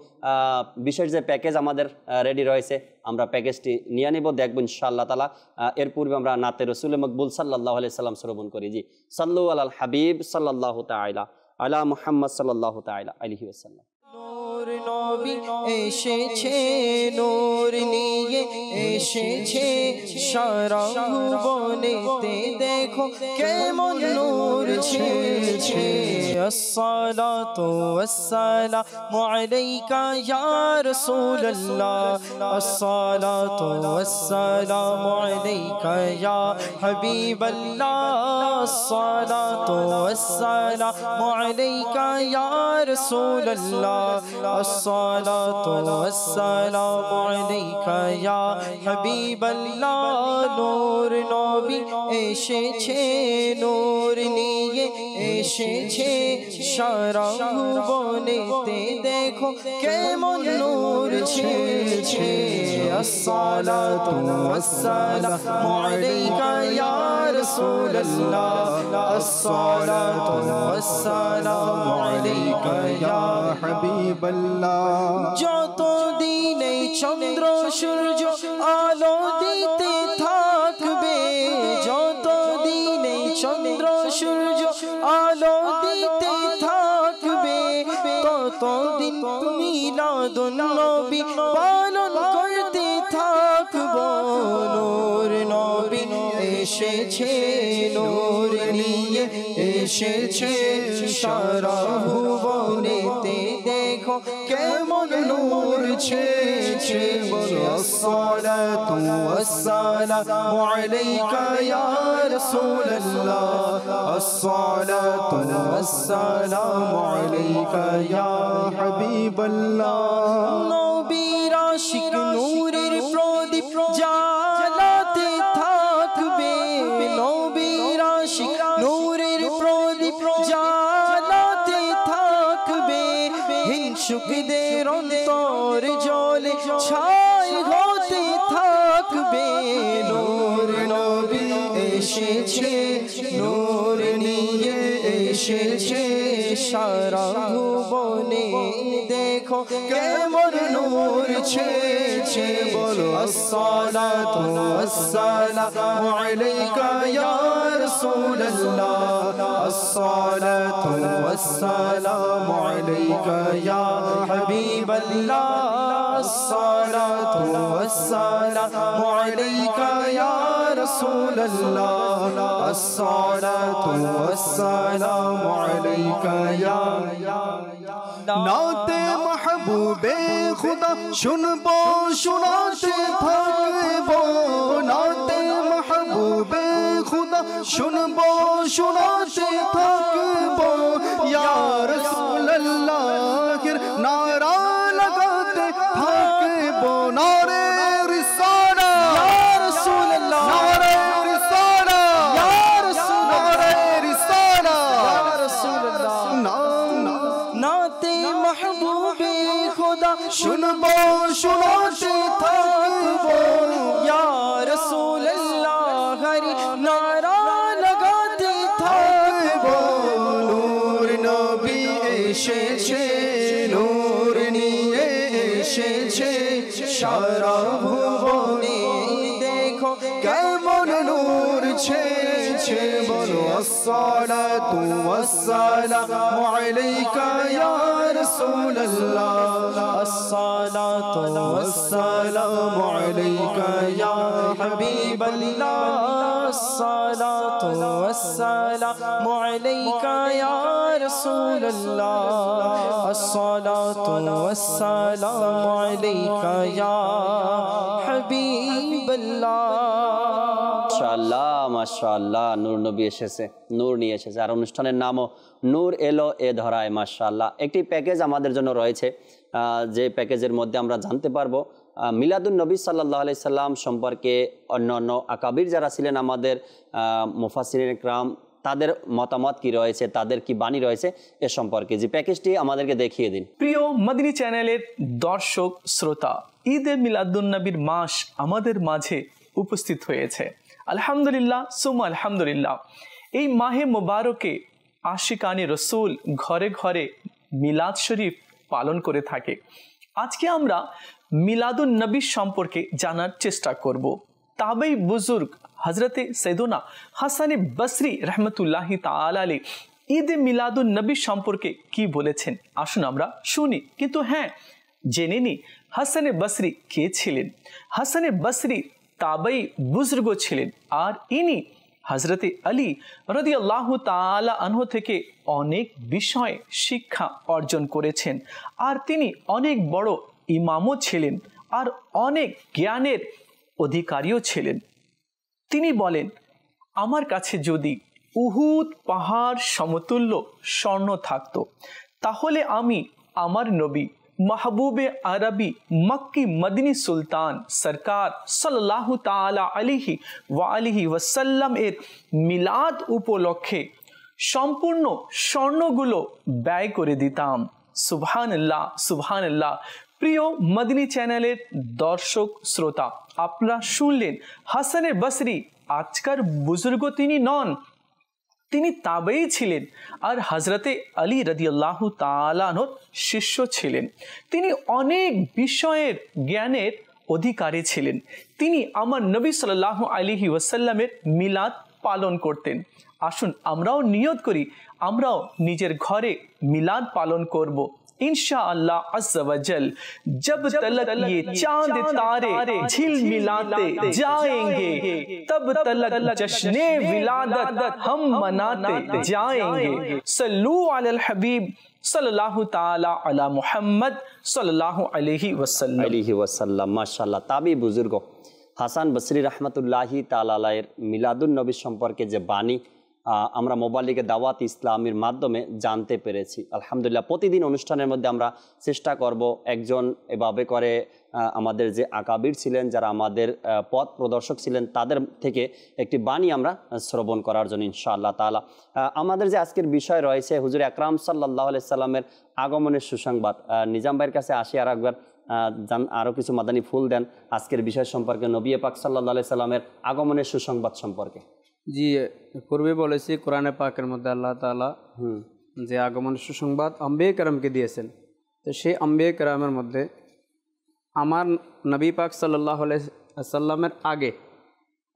বিশেষ যে প্যাকেজ আমাদের রেডি রয়েছে আমরা প্যাকেজটি নিয়ে নিব, দেখবো ইনশাআল্লাহ তাআলা। এর পূর্বে আমরা নাতে রসুল মকবুল সাল্লাল্লাহু আলাইহি সাল্লাম শ্রবণ করি। জি, সাল্লু আলাল হাবিব সাল্লাল্লাহু তাআলা আলা মুহাম্মদ সাল্লাল্লাহু তাআলা আলাইহি ওয়াসাল্লাম। নূর নবী এসেছে, নূর নিয়ে এসেছে, সারা ভুবনেতে দেখো কেমন নূর ছেয়েছে। আসসালাতু ওয়াসসালামু আলাইকা ইয়া রাসূলুল্লাহ, আসসালাতু ওয়াসসালামু আলাইকা ইয়া হাবিবাল্লাহ, আসসালাতু ওয়াসসালামু আলাইকা ইয়া রাসূলুল্লাহ, আসসালাতু ওয়াসসালামু আলাইকা ইয়া হাবিবাল্লাহ। নূর নবী এসেছে, নূর নিয়ে এসেছে, সারা ভুবনেতে দেখো কেমন নূর ছেয়েছে। আসসালাতু ওয়াসসালামু আলাইকা ইয়া রাসূলুল্লাহ, আসসালাতু ওয়াসসালামু আলাইকা ইয়া হাবিবাল্লাহ। যতদিন এই চন্দ্র সূর্য আলো দিতে থাকবে, যতদিন এই চন্দ্র সূর্য আলো দিতে থাকবে, ততদিন মিলাদুন নবী পালন করতে থাকবো। নূর নবী এসেছে নূর নিয়ে এসেছে সারা ভুবনেতে দেখো কেমন নূর ছেয়েছে। বলো আসসালাতু ওয়াসসালামু আলাইকা ইয়া রাসূলুল্লাহ, আসসালাতু ওয়াসসালামু আলাইকা ইয়া হাবিবাল্লাহ। নবীর আশিক নূরের প্রদীপ জ্বালাতে থাকবে, নবীর আশিক নূরের প্রদীপ জ্বালাতে থাকবে। হিংসুকদের অন্তর জলে ছাই হতে থাকবে। নূর নবী এসেছে নূর নিয়ে এসেছে সারা ভুবনে দেখো কেমন নূর ছেয়েছে। বলো আসসালাতু ওয়াসসালামু আলাইকা ইয়া রাসূলুল্লাহ, আসসালাতু ওয়াসসালামু আলাইকা ইয়া হাবিবাল্লাহ, আসসালাতু ওয়াসসালামু আলাইকা ইয়া রাসূলুল্লাহ, আসসালাতু ওয়াসসালামু আলাইকা ইয়া। নাতে মাহবুবে খুদা শুনবো শোনাতে থাকবো, নাতে মাহবুবে খুদা শুনবো শোনাতে থাকবো। ইয়া রাসূলুল্লাহর নারা লাগাতে থাকবো, নারে রিসালাত ইয়া রাসূলুল্লাহ, নারে রিসালাত ইয়া রাসূলুল্লাহ, নারে রিসালাত ইয়া রাসূলুল্লাহ। নাতে মাহবুবে খুদা শুনবো শোনাতে থাকবো, ইয়া রাসূলুল্লাহ হরি নারা লাগাতে থাকবো। নূর নবী এসেছে নূর নিয়ে এসেছে সারা ভুবনে দেখো কেমন নূর ছেয়েছে। বলো আসসালাতু ওয়াসসালামু আলাইকা ইয়া রাসূলুল্লাহ, আসসালাতু ওয়াসসালামু আলাইকা ইয়া হাবিবাল্লাহ, আসসালাতু ওয়াসসালামু আলাইকা ইয়া রাসূলুল্লাহ, আসসালাতু ওয়াসসালামু আলাইকা ইয়া হাবিবাল্লাহ। মাশাআল্লাহ মাশাআল্লাহ, নূর নবী এসেছে, নূর নিয়ে এসেছে, আর অনুষ্ঠানের নামও নূর এলো এ ধরায়। মাশাআল্লাহ, একটি প্যাকেজ আমাদের জন্য রয়েছে, যে প্যাকেজের মধ্যে আমরা জানতে পারবো মিলাদুন নবী সাল্লাল্লাহু আলাইহি সাল্লাম সম্পর্কে অন্য অন্য আকাবির যারা ছিলেন আমাদের মুফাসসিরিন ইকরাম, তাদের মতামত কি রয়েছে, তাদের কি বাণী রয়েছে এ সম্পর্কে। যে প্যাকেজটি আমাদেরকে দেখিয়ে দিন। প্রিয় মদিনী চ্যানেলের দর্শক শ্রোতা, ঈদে মিলাদুন নবীর মাস আমাদের মাঝে উপস্থিত হয়েছে। আলহামদুলিল্লাহ সুম্মা আলহামদুলিল্লাহ। এই মাহে মোবারকে আশিকানি রসুল ঘরে ঘরে মিলাদ শরীফ পালন করে থাকে। আজকে আমরা মিলাদুন নবী সম্পর্কে জানার চেষ্টা করব। তাবেই বুজুর্গ হজরতে সৈয়দনা হাসানে বসরি রহমতুল্লাহি তাআলা আলাইহি ঈদে মিলাদুন নবী সম্পর্কে কি বলেছেন, আসুন আমরা শুনি। কিন্তু হ্যাঁ, জেনে নি হাসানে বসরি কে ছিলেন। হাসানে বসরি তাবেই বুজুর্গ ছিলেন, আর ইনি হজরতে আলী রাদিয়াল্লাহু তাআলা আনহু থেকে অনেক বিষয়ে শিক্ষা অর্জন করেছেন, আর তিনি অনেক বড় ইমামও ছিলেন, আর অনেক জ্ঞানের অধিকারীও ছিলেন। তিনি বলেন, আমার কাছে যদি উহুদ পাহাড় সমতুল্য স্বর্ণ থাকতো, তাহলে আমি আমার নবী মাহবুবে আরবি মক্কি মদিনী সুলতান সরকার সাল্লাল্লাহু তাআলা আলাইহি ওয়া আলিহি ওয়াসাল্লাম এর মিলাদ উপলক্ষে সম্পূর্ণ স্বর্ণগুলো ব্যয় করে দিতাম। সুবহানাল্লাহ সুবহানাল্লাহ। প্রিয় মদিনী চ্যানেলের দর্শক শ্রোতা, আপনারা শুনলেন হাসানে বসরি আজকার বুজুর্গ তিনি নন, তিনি তাবেই ছিলেন, আর হজরতে আলী রাদিয়াল্লাহু তাআলা আনহুর শিষ্য ছিলেন। তিনি অনেক বিষয়ের জ্ঞানের অধিকারী ছিলেন। তিনি আমার নবী সাল্লাল্লাহু আলাইহি ওয়াসাল্লামের মিলাদ পালন করতেন। আসুন আমরাও নিয়ত করি, আমরাও নিজের ঘরে মিলাদ পালন করব, इंशाअल्लाह अज़्ज़ व जल जब तलक ये चांद तारे झिलमिलाते जाएंगे तब तलक जश्ने विलादत हम मनाते जाएंगे। सल्लू अलल हबीब सल्लल्लाहु ताला अला मुहम्मद सल्लल्लाहु अलैहि वसल्लम। माशाल्लाह। ताबी बुजुर्ग হাসান বসরি রহমতুল্লাহি তাআলা আলাইহির মিলাদুন নবী সম্পর্কে যে বাণী আমরা মোবাইলে দাওয়াত ইসলামের মাধ্যমে জানতে পেরেছি। আলহামদুলিল্লাহ, প্রতিদিন অনুষ্ঠানের মধ্যে আমরা চেষ্টা করব একজন এভাবে করে আমাদের যে আকাবির ছিলেন, যারা আমাদের পথ প্রদর্শক ছিলেন, তাদের থেকে একটি বাণী আমরা শ্রবণ করার জন্য ইনশাআল্লাহ তাআলা। আমাদের যে আজকের বিষয় রয়েছে হুজুর আকরাম সাল্লাল্লাহু আলাইহি সাল্লামের আগমনের সুসংবাদ। নিজাম ভাইয়ের কাছে আসি আর একবার আরও কিছু মাদানী ফুল দেন আজকের বিষয় সম্পর্কে, নবী পাক সাল্লাল্লাহু আলাইহি সাল্লামের আগমনের সুসংবাদ সম্পর্কে। জি, পূর্বে বলেছি কোরআনে পাকের মধ্যে আল্লাহ তাআলা যে আগমনের সুসংবাদ আম্বিয়া কেরামকে দিয়েছেন, তো সেই আম্বিয়া কেরামের মধ্যে আমার নবী পাক সাল্লাল্লাহু আলাইহি সাল্লামের আগে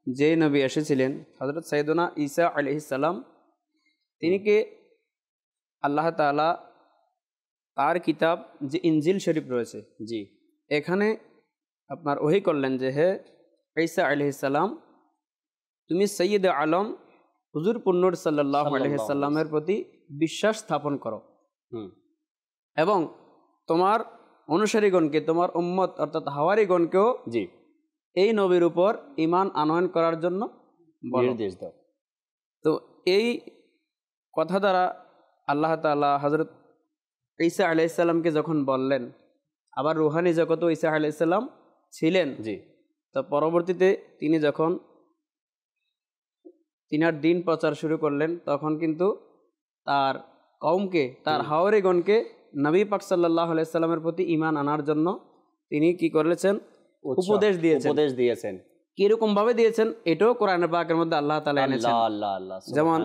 যে নবী এসেছিলেন হযরত সাইয়েদনা ঈসা আলাইহিস সালাম, তিনিকে আল্লাহ তাআলা তার কিতাব যে ইনজিল শরীফ রয়েছে, জি, এখানে আপনার ওহী করলেন যে হে ঈসা আলাইহিস সালাম, তুমি সৈয়দ আলম হুজুর পুন্নর সাল্লাল্লাহু আলাইহি সাল্লামের প্রতি বিশ্বাস স্থাপন করো এবং তোমার অনুসারীগণকে, তোমার উম্মত অর্থাৎ হাওয়ারিগণকেও জি এই নবীর উপর ঈমান আনয়ন করার জন্য নির্দেশ দাও। তো এই কথা দ্বারা আল্লাহ তাআলা হযরত ঈসা আলাইহিস সালামকে যখন বললেন, আবার রুহানি জগতে ঈসা আলাইহিস সালাম ছিলেন, জি, তো পরবর্তীতে তিনি যখন তিনার দিন প্রচার শুরু করলেন, তখন কিন্তু তার কওমকে, তার হাওয়ারিগণকে নবী পাক সাল্লাল্লাহু আলাইহি সাল্লামের প্রতি ঈমান আনার জন্য তিনি কি করেছেন? উপদেশ দিয়েছেন। কিরকম ভাবে দিয়েছেন এটাও কোরআনে পাকের মধ্যে আল্লাহ তাআলা এনেছেন। যেমন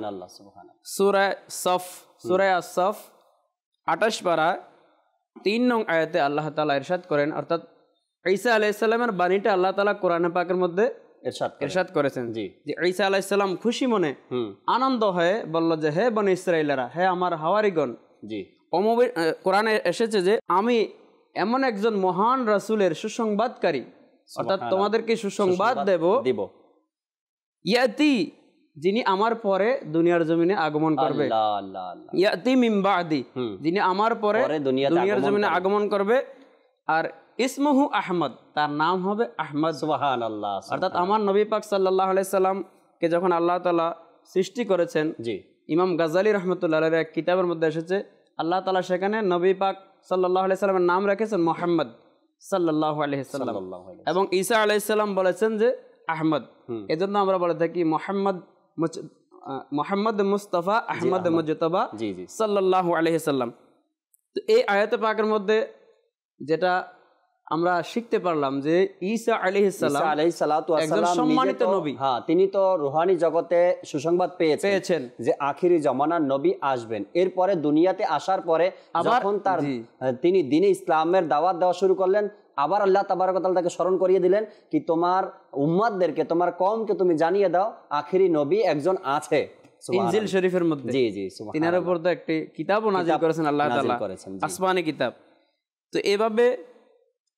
সূরা সফ, সূরা আস-সফ 28 পারা 3 নং আয়াতে আল্লাহ তাআলা ইরশাদ করেন, অর্থাৎ ঈসা আলাইহিস সালামের বাণীটা আল্লাহ তাআলা কোরআনে পাকের মধ্যে ইরশাদ করেছেন যে ঈসা আলাইহিস সালাম খুশি মনে আনন্দ হয়ে বলল যে হে বনি ইসরাঈলেরা, হে আমার হাওয়ারিগণ, জি, কোরআনে এসেছে যে আমি এমন একজন মহান রাসূলের সুসংবাদকারী, অর্থাৎ তোমাদেরকে সুসংবাদ দেব, ইয়াতি, যিনি আমার পরে দুনিয়ার জমিনে আগমন করবে, ইয়াতি মিন বাদি, যিনি আমার পরে দুনিয়ার জমিনে আগমন করবে, আর ইসমুহু আহমদ, তার নাম হবে আহমদ। সুবহানাল্লাহ। অর্থাৎ আমার নবী পাক সাল্লাল্লাহু আলাইহি সাল্লামকে যখন আল্লাহ তাআলা সৃষ্টি করেছেন, জি, ইমাম গাজ্জালী রাহমাতুল্লাহ আলাইহির এক কিতাবের মধ্যে এসেছে আল্লাহ তাআলা সেখানে নবী পাক সাল্লাল্লাহু আলাইহি সাল্লামের নাম রেখেছেন মুহাম্মদ সাল্লাল্লাহু আলাইহি সাল্লাম, এবং ঈসা আলাইহিস সালাম বলেছেন যে আহমদ। এজন্য আমরা বলে থাকি মুহাম্মদ মুস্তাফা আহমদ মুজতবা সাল্লাল্লাহু আলাইহি সাল্লাম। তো এই আয়াতে পাকের মধ্যে যেটা আমরা শিখতে পারলাম যে ঈসা আলাইহিস সালাম একজন সম্মানিত নবী, হ্যাঁ, তিনি তো রুহানি জগতে সুসংবাদ পেয়েছেন যে আখিরি জামানার নবী আসবেন। এরপরে দুনিয়াতে আসার পরে যখন তিনি দ্বীনে ইসলামের দাওয়াত দেওয়া শুরু করলেন, আবার আল্লাহ তাবারক ওয়া তাআলা তাকে স্মরণ করিয়ে দিলেন কি তোমার উম্মতদেরকে, তোমার কওমকে তুমি জানিয়ে দাও আখিরি নবী একজন আছে। ইনজিল শরীফের মধ্যে, জি জি, তিনার উপর তো একটি কিতাবও নাযিল করেছেন আল্লাহ তাআলা, আসমানি কিতাব। তো এভাবে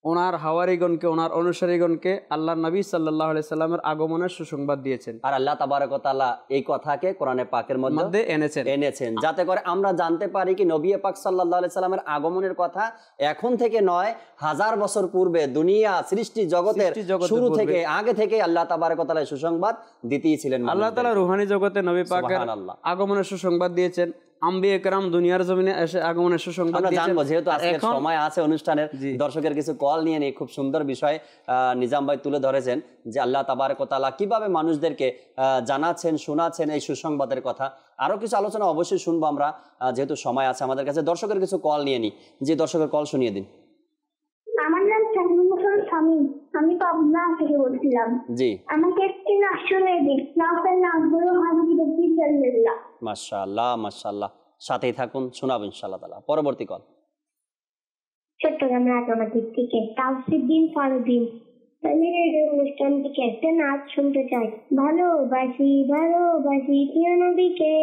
ওনার হাওয়ারিগণকে, ওনার অনুসারীগণকে আল্লাহ নবী সাল্লাল্লাহু আলাইহি সাল্লামের আগমনের সুসংবাদ দিয়েছেন, আর আল্লাহ তাবারক ওয়া তাআলা এই কথাকে কোরআনে পাকের মধ্যে এনেছেন যাতে করে আমরা জানতে পারি কি নবী পাক সাল্লাল্লাহু আলাইহি সাল্লামের আগমনের কথা এখন থেকে নয়, 1000 বছর পূর্বে দুনিয়া সৃষ্টি জগতের শুরু থেকে, আগে থেকে আল্লাহ তাবারক ওয়া তাআলা সুসংবাদ দিতেই ছিলেন। আল্লাহ তাআলা রূহানি জগতে নবী পাকের আগমনের সুসংবাদ দিয়েছেন, আম্বিয়া কেরাম দুনিয়ার জমিনে এসে আগমনের সুসংবাদ দিয়েছেন। আমরা জানবো, যেহেতু আজকে সময় আছে অনুষ্ঠানের, দর্শকের কিছু কল নিয়ে নেই, খুব সুন্দর বিষয় নিজাম ভাই তুলে ধরেছেন যে আল্লাহ তাবারক ওয়া তাআলা কিভাবে মানুষদেরকে জানাচ্ছেন, শোনাচ্ছেন এই সুসংবাদের কথা। আরো কিছু আলোচনা অবশ্যই শুনবো আমরা, যেহেতু সময় আছে আমাদের কাছে। দর্শকের কিছু কল নিয়ে নিই, যে দর্শকের কল শুনিয়ে দিন। আমার নাম শামীম, আমি পাবনা থেকে বলছিলাম। জি, আমাকে একটি নাচ শুনিয়ে দিন। নাচের নাম হলো হাবিবুর রাসূলুল্লাহ। মাশাআল্লাহ মাশাআল্লাহ, সাথেই থাকুন, শোনাবো ইনশাআল্লাহ তাআলা। পরবর্তী কল চট্টগ্রাম রাজনগর থেকে তাওসিদ্দিন ফারুদ্দিন। আমি এই অনুষ্ঠান থেকে একটা নাচ শুনতে চাই। ভালোবাসি ভালোবাসি প্রিয় নবীকে।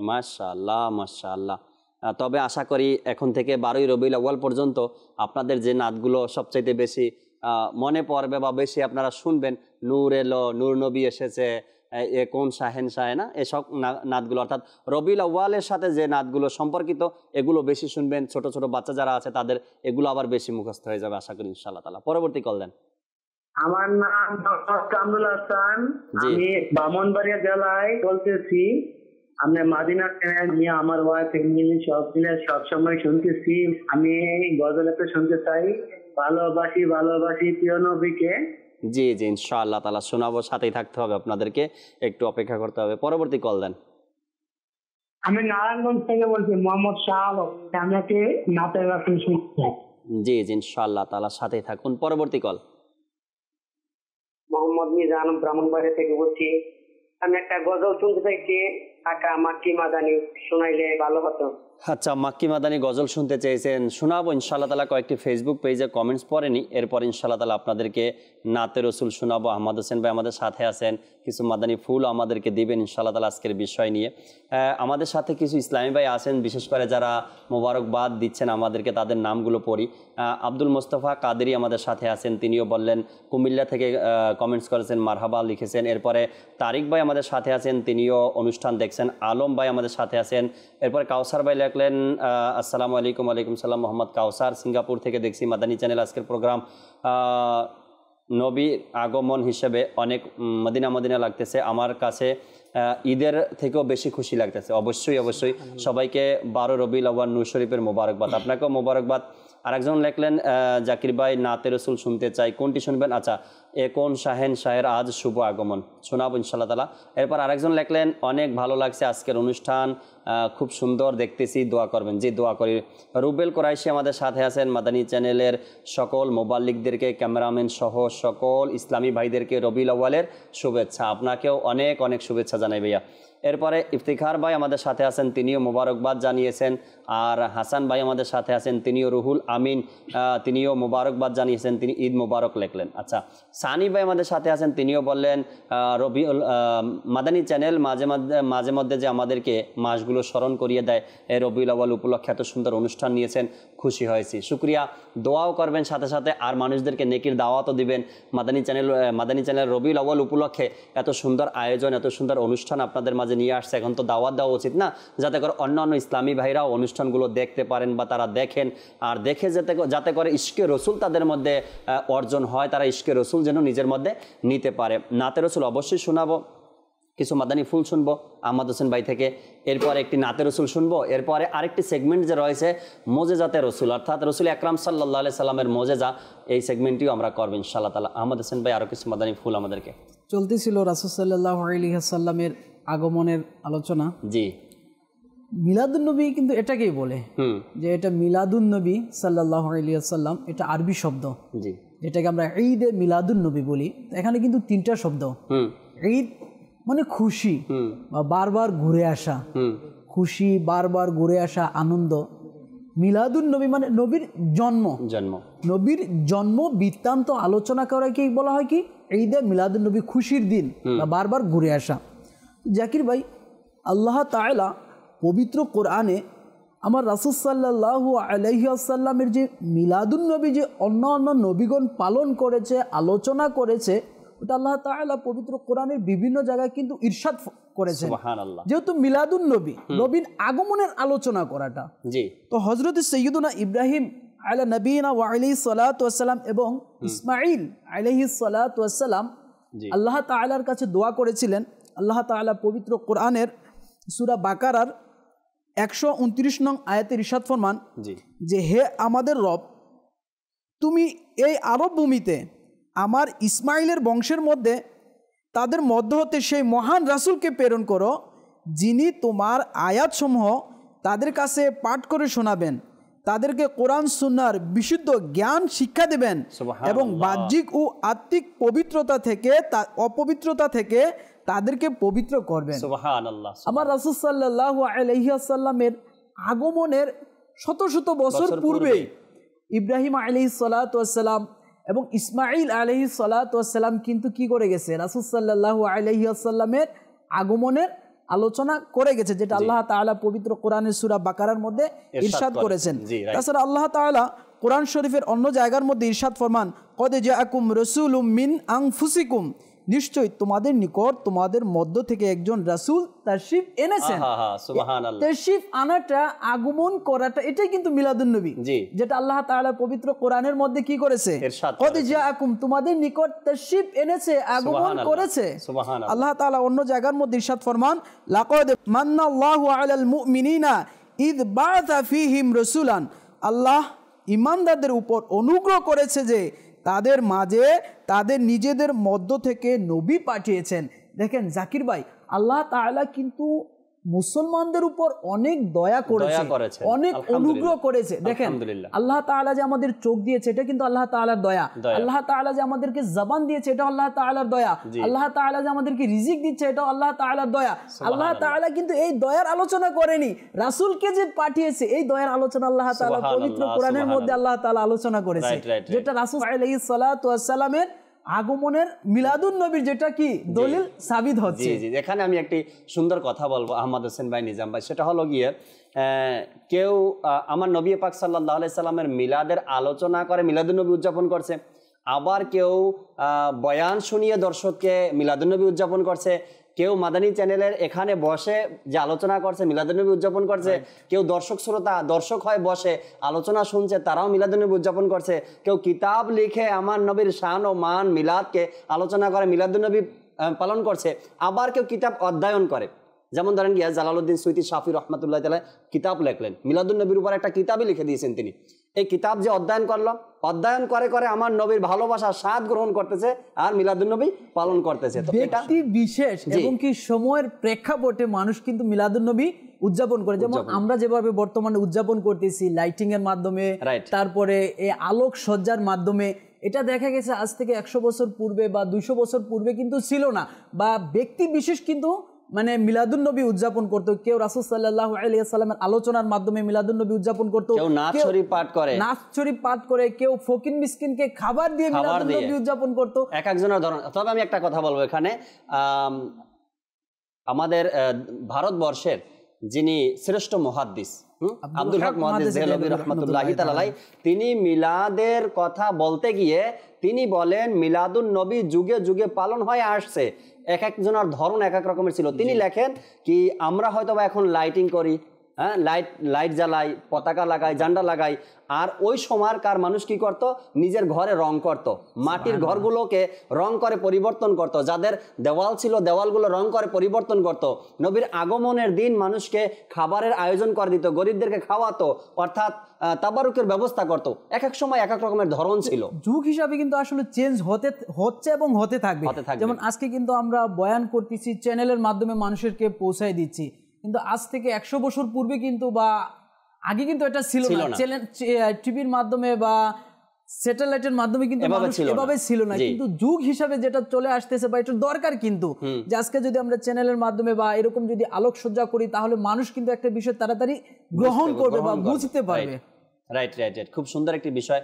মাশাআল্লাহ মাশাআল্লাহ, তবে আশা করি এখন থেকে 12ই রবিউল আউয়াল পর্যন্ত আপনাদের যে নাতগুলো সবচাইতে বেশি মনে পড়বে বা বেশি আপনারা শুনবেন, নূর এলো, নূর নবী এসেছে, এ কোন শাহেন শাহে না, এসব নাতগুলো অর্থাৎ রবিউল আউয়ালের সাথে যে নাতগুলো সম্পর্কিত এগুলো বেশি শুনবেন। ছোট ছোট বাচ্চা যারা আছে তাদের এগুলো আবার বেশি মুখস্থ হয়ে যাবে আশা করি ইনশাআল্লাহ তাআলা। পরবর্তী কল দেন। আমার নাম ডক্টর কামরুল হাসান, আমি ব্রাহ্মণবাড়িয়া জেলায় বলতেছি। আমরা মাদিনা চ্যানেল নিয়ে আমার ওয়াইফ মিলে সব সময় শুনতেছি। আমি গজল একটা শুনতে চাই, ভালোবাসি ভালোবাসি প্রিয় নবীকে। জি জি ইনশাআল্লাহ তাআলা শোনাবো, সাথেই থাকতে হবে আপনাদেরকে, একটু অপেক্ষা করতে হবে। পরবর্তী কল দেন। আমি নারায়ণগঞ্জ থেকে বলছি, মোহাম্মদ শাহ আলম। আমাকে নাতের রাসূল শুনতে চাই। জি জি ইনশাআল্লাহ তাআলা সাথেই থাকুন। পরবর্তী কল। মোহাম্মদ মিজান, ব্রাহ্মণবাড়িয়া থেকে বলছি। আমি একটা গজল শুনতে চাইছি, কাকা মাক্কি মাদানি শোনাইলে ভালো হতো। আচ্ছা, মাক্কি মাদানি গজল শুনতে চেয়েছেন, শোনাবো ইনশাআল্লাহ তাআলা। কয়েকটি ফেসবুক পেজে কমেন্টস পড়েনি, এরপর ইনশাআল্লাহ তাআলা আপনাদেরকে নাতে রসুল শোনাবো। আহমদ হোসেন ভাই আমাদের সাথে আছেন, কিছু মাদানি ফুল আমাদেরকে দিবেন ইনশাআল্লাহ তাআলা আজকের বিষয় নিয়ে। আমাদের সাথে কিছু ইসলামী ভাই আছেন, বিশেষ করে যারা মোবারকবাদ দিচ্ছেন আমাদেরকে, তাদের নামগুলো পড়ি। আব্দুল মোস্তফা কাদেরি আমাদের সাথে আছেন, তিনিও বললেন, কুমিল্লা থেকে কমেন্টস করেছেন, মারহাবা লিখেছেন। এরপরে তারিক ভাই আমাদের সাথে আছেন, তিনিও অনুষ্ঠান দেখছেন। আলম ভাই আমাদের সাথে আছেন। এরপরে কাউসার ভাই লিখলেন, আসসালামু আলাইকুম। ওয়ালাইকুম সালাম। মোহাম্মদ কাউসার সিঙ্গাপুর থেকে দেখছি মাদানী চ্যানেল আজকের প্রোগ্রাম নবীর আগমন হিসেবে অনেক মদিনা লাগতেছে, আমার কাছে ঈদের থেকেও বেশি খুশি লাগতেছে। অবশ্যই অবশ্যই সবাইকে 12 রবিউল আউয়াল নূর শরীফের মোবারকবাদ। আপনাকেও মোবারকবাদ। আরেকজন লিখলেন, জাকির ভাই নাতে রসুল শুনতে চাই, কোনটি শুনবেন? আচ্ছা, এ কোন শাহেন শাহের আজ শুভ আগমন, শোনাবো ইনশাআল্লাহ তাআলা। এরপর আরেকজন লিখলেন, অনেক ভালো লাগছে আজকের অনুষ্ঠান, খুব সুন্দর দেখতেছি, দোয়া করবেন। জি, দোয়া করি। রুবেল কোরাইশি আমাদের সাথে আছেন। মাদানী চ্যানেলের সকল মোবাল্লিকদেরকে, ক্যামেরাম্যান সহ সকল ইসলামী ভাইদেরকে রবিউল আউয়ালের শুভেচ্ছা। আপনাকেও অনেক অনেক শুভেচ্ছা জানাই ভাইয়া। এরপরে ইফতিখার ভাই আমাদের সাথে আছেন, তিনিও মোবারকবাদ জানিয়েছেন। আর হাসান ভাই আমাদের সাথে আছেন, তিনিও রুহুল আমিন, তিনিও মোবারকবাদ জানিয়েছেন, তিনি ঈদ মোবারক লেখলেন। আচ্ছা, সানি ভাই আমাদের সাথে আছেন, তিনিও বললেন রবিউল মাদানী চ্যানেল মাঝে মধ্যে যে আমাদেরকে মাসগুলো স্মরণ করিয়ে দেয়, এই রবিউল আউয়াল উপলক্ষে এত সুন্দর অনুষ্ঠান নিয়েছেন, খুশি হয়েছি, শুক্রিয়া। দোয়াও করবেন সাথে সাথে, আর মানুষদেরকে নেকির দাওয়াতও দিবেন। মাদানী চ্যানেল রবিউল আউয়াল উপলক্ষে এত সুন্দর আয়োজন, এত সুন্দর অনুষ্ঠান আপনাদের মাঝে নিয়ে আসছে, এখন তো দাওয়াত দেওয়া উচিত না, যাতে করে অন্যান্য ইসলামী ভাইরাও অনুষ্ঠানগুলো দেখতে পারেন বা তারা দেখেন, আর দেখে যাতে করে ইশকে রসুল তাদের মধ্যে অর্জন হয়, তারা ইশকে রসুল যেন নিজের মধ্যে নিতে পারে। নাতে রসুল অবশ্যই শোনাবো, কিছু মাদানী ফুল শুনবো আহমদ হোসেন ভাই থেকে, এরপরে একটি নাতে রসুল শুনবো, এরপরে আরেকটি সেগমেন্ট যে রয়েছে মোজেজাতে রসুল, অর্থাৎ রসুল আকরাম সাল্লাল্লাহু আলাইহি সাল্লামের মোজেজা, এই সেগমেন্টটিও আমরা করবো ইনশাআল্লাহ তাআলা। আহমদ হোসেন ভাই আরও কিছু মাদানী ফুল আমাদেরকে। চলতেছিল রাসূল সাল্লাল্লাহু আলাইহি সাল্লামের আগমনের আলোচনা। জি, মিলাদুন নবী কিন্তু এটাকেই বলে যে এটা মিলাদুন নবী সাল্লাল্লাহু আলাইহি সাল্লাম, এটা আরবি শব্দ, জি, যেটাকে আমরা ঈদে মিলাদুন নবী বলি। এখানে কিন্তু 3টা শব্দ। ঈদ মানে খুশি বা বারবার ঘুরে আসা, খুশি, বারবার ঘুরে আসা, আনন্দ। মিলাদুন নবী মানে নবীর জন্ম, নবীর জন্ম বৃত্তান্ত আলোচনা করাকেই বলা হয় কি ঈদে মিলাদুন নবী, খুশির দিন বা বারবার ঘুরে আসা। জাকির ভাই, আল্লাহ তাআলা পবিত্র কোরআনে আমার রাসূল সাল্লাল্লাহু আলাইহি ওয়াসাল্লামের যে মিলাদুন নবী যে অন্য নবীগণ পালন করেছে, আলোচনা করেছে, ওটা আল্লাহ তাআলা পবিত্র কোরআনের বিভিন্ন জায়গায় কিন্তু ইরশাদ করেছেন। সুবহানাল্লাহ। যেহেতু মিলাদুন নবী, নবীর আগমনের আলোচনা করাটা, জি, তো হযরত সাইয়্যিদুনা ইব্রাহিম আলা নবীনা ওয়া আলাইহিস সালাতু ওয়াস সালাম এবং ইসমাঈল আলাইহিস সালাতু ওয়াস সালাম আল্লাহ তাআলার কাছে দোয়া করেছিলেন। আল্লাহ তাআলা পবিত্র কোরআনের সূরা বাকারার 129 নং আয়াতে ইরশাদ ফরমান যে, হে আমাদের রব, তুমি এই আরব ভূমিতে আমার ইসমাইলের বংশের মধ্যে তাদের মধ্য হতে সেই মহান রাসূলকে প্রেরণ করো, যিনি তোমার আয়াতসমূহ তাদের কাছে পাঠ করে শোনাবেন, তাদেরকে কোরআন সুন্নাহর বিশুদ্ধ জ্ঞান শিক্ষা দেবেন এবং বাহ্যিক ও আত্মিক পবিত্রতা থেকে অপবিত্রতা থেকে তাদেরকে পবিত্র করবেন। সুবহানাল্লাহ। আমার রাসূল সাল্লাল্লাহু আলাইহি ওয়াসাল্লামের আগমনের শত শত বছর পূর্বেই ইব্রাহিম আলাইহিস সালাতু ওয়াস সালাম এবং ইসমাঈল আলাইহিস সালাতু ওয়াস সালাম কিন্তু কি করে গেছে, রাসূল সাল্লাল্লাহু আলাইহি ওয়াসাল্লামের আগমনের আলোচনা করে গেছে, যেটা আল্লাহ তাআলা পবিত্র কোরআনের সূরা বাকারার মধ্যে ইরশাদ করেছেন। তাছাড়া আল্লাহ তাআলা কোরআন শরীফের অন্য জায়গার মধ্যে ইরশাদ ফরমান, কদ জাআকুম রাসূলুম মিন আনফুসিকুম, নিশ্চয়ই তোমাদের নিকট তোমাদের মধ্য থেকে একজন রাসূল তাশরীফ এনেছেন। সুবহানাল্লাহ। তাশরীফ আনাটা, আগমন করাটা, এটাই কিন্তু মিলাদুন নবী, যেটা আল্লাহ তাআলা পবিত্র কোরআনের মধ্যে কি করেছে, কদ জাআকুম, তোমাদের নিকট তাশরীফ এনেছে, আগমন করেছে। সুবহানাল্লাহ। আল্লাহ তাআলা অন্য জায়গার মধ্যে ইরশাদ ফরমান, লাকাদ মান্নাল্লাহু আলাল মুমিনিনা ইদ বাআথা ফীহিম রাসূলান, আল্লাহ ঈমানদারদের উপর অনুগ্রহ করেছে যে তাদের মাঝে তাদের নিজেদের মধ্য থেকে নবী পাঠিয়েছেন। দেখেন জাকির ভাই, আল্লাহ তাআলা কিন্তু মুসলমানদের উপর অনেক দয়া করেছে, অনেক অনুগ্রহ করেছে। দেখেন আল্লাহ তাআলা যে আমাদের চোখ দিয়েছে, এটা কিন্তু আল্লাহ তাআলার দয়া। আল্লাহ তাআলা যে আমাদেরকে জবান দিয়েছে, এটা আল্লাহ তাআলার দয়া। আল্লাহ তাআলা যে আমাদেরকে রিজিক দিচ্ছে, এটা আল্লাহ তাআলার দয়া। আল্লাহ তাআলা কিন্তু এই দয়ার আলোচনা করেনি, রাসূলকে যে পাঠিয়েছে এই দয়ার আলোচনা আল্লাহ তাআলা পবিত্র কোরআনের মধ্যে আল্লাহ তাআলা আলোচনা করেছে, যেটা রাসূল আলাইহিস সালাতু ওয়াস সালামের আগমনের মিলাদুন নবীর যেটা কি দলিল সাবিত হচ্ছে। এখানে আমি একটি সুন্দর কথা বলবো আহমদ হোসেন ভাই, নিজাম ভাই, সেটা হলো গিয়ে কেউ আমার নবী পাক সাল্লাল্লাহু আলাইহি সাল্লামের মিলাদের আলোচনা করে মিলাদুন নবী উদযাপন করছে, আবার কেউ বয়ান শুনিয়ে দর্শককে মিলাদুন নবী উদযাপন করছে, কেউ মাদানী চ্যানেলের এখানে বসে যে আলোচনা করছে মিলাদুন্নবী উদযাপন করছে, কেউ দর্শক শ্রোতা দর্শক হয়ে বসে আলোচনা শুনছে, তারাও মিলাদুন্নবী উদযাপন করছে, কেউ কিতাব লিখে আমার নবীর শান ও মান মিলাদকে আলোচনা করে মিলাদুন্নবী পালন করছে, আবার কেউ কিতাব অধ্যয়ন করে। যেমন ধরেন গিয়া জালালউদ্দিন সুয়ুতী শাফি রহমাতুল্লাহ তাআলা কিতাব লেখলেন, মিলাদুন্নবীর উপর একটা কিতাবই লিখে দিয়েছেন তিনি। এই কিতাব যে অধ্যয়ন করলো, অধ্যয়ন করে করে আমার নবীর ভালোবাসা স্বাদ গ্রহণ করতেছে আর মিলাদুন্নবী পালন করতেছে। তো এটা ব্যক্তি বিশেষ এবং কি সময়ের প্রেক্ষাপটে মানুষ কিন্তু মিলাদুন্নবী উদযাপন করে। যেমন আমরা যেভাবে বর্তমানে উদযাপন করতেছি লাইটিং এর মাধ্যমে, তারপরে এই আলোক সজ্জার মাধ্যমে, এটা দেখা গেছে আজ থেকে 100 বছর পূর্বে বা 200 বছর পূর্বে কিন্তু ছিল না, বা ব্যক্তি বিশেষ কিন্তু মানে মিলাদুন নবী উদযাপন করতো। কেউ রাসূল সাল্লাল্লাহু আলাইহি ওয়াসাল্লামের আলোচনার মাধ্যমে মিলাদুন নবী উদযাপন করতো, কেউ নাচ শরীফ পাঠ করে, কেউ ফকির মিসকিনকে খাবার দিয়ে মিলাদুন নবী উদযাপন করতো। এক একজনের ধরন। তবে আমি একটা কথা বলবো এখানে, আমাদের ভারতবর্ষের যিনি শ্রেষ্ঠ মুহাদ্দিস আব্দুল হক মুহাদ্দিস দেহলভী রাহমাতুল্লাহি তাআলা আলাইহি, তিনি মিলাদের কথা বলতে গিয়ে তিনি বলেন মিলাদুন নবী যুগে যুগে পালন হয়ে আসছে, এক একজনের ধরন এক এক রকমের ছিল। তিনি লেখেন কি আমরা হয়তো বা এখন লাইটিং করি, হ্যাঁ, লাইট জ্বালাই, পতাকা লাগাই, ঝান্ডা লাগাই, আর ওই সময়কার মানুষ কি করত, নিজের ঘরে রং করত, মাটির ঘরগুলোকে রং করে পরিবর্তন করত, যাদের দেওয়াল ছিল দেওয়ালগুলো রং করে পরিবর্তন করত। নবীর আগমনের দিন মানুষকে খাবারের আয়োজন করে দিত, গরিবদেরকে খাওয়াতো, অর্থাৎ তাবারুকের ব্যবস্থা করত। এক এক সময় এক এক রকমের ধরন ছিল। যুগ হিসাবে কিন্তু আসলে চেঞ্জ হচ্ছে এবং হতে থাকবে। যেমন আজকে কিন্তু আমরা বয়ান করতেছি, চ্যানেলের মাধ্যমে মানুষকে পৌঁছায় দিচ্ছি, কিন্তু আজ থেকে 100 বছর পূর্বে কিন্তু বা আগে কিন্তু এটা ছিল না। টিভির মাধ্যমে বা স্যাটেলাইটের মাধ্যমে কিন্তু মানুষ এভাবে ছিল না, কিন্তু যুগ হিসাবে যেটা চলে আসতেছে বা এটা দরকার কিন্তু, যে আজকে যদি আমরা চ্যানেলের মাধ্যমে বা এরকম যদি আলোকসজ্জা করি তাহলে মানুষ কিন্তু একটা বিষয় তাড়াতাড়ি গ্রহণ করবে বা বুঝতে পারবে। রাইট রাইট রাইট, খুব সুন্দর একটি বিষয়।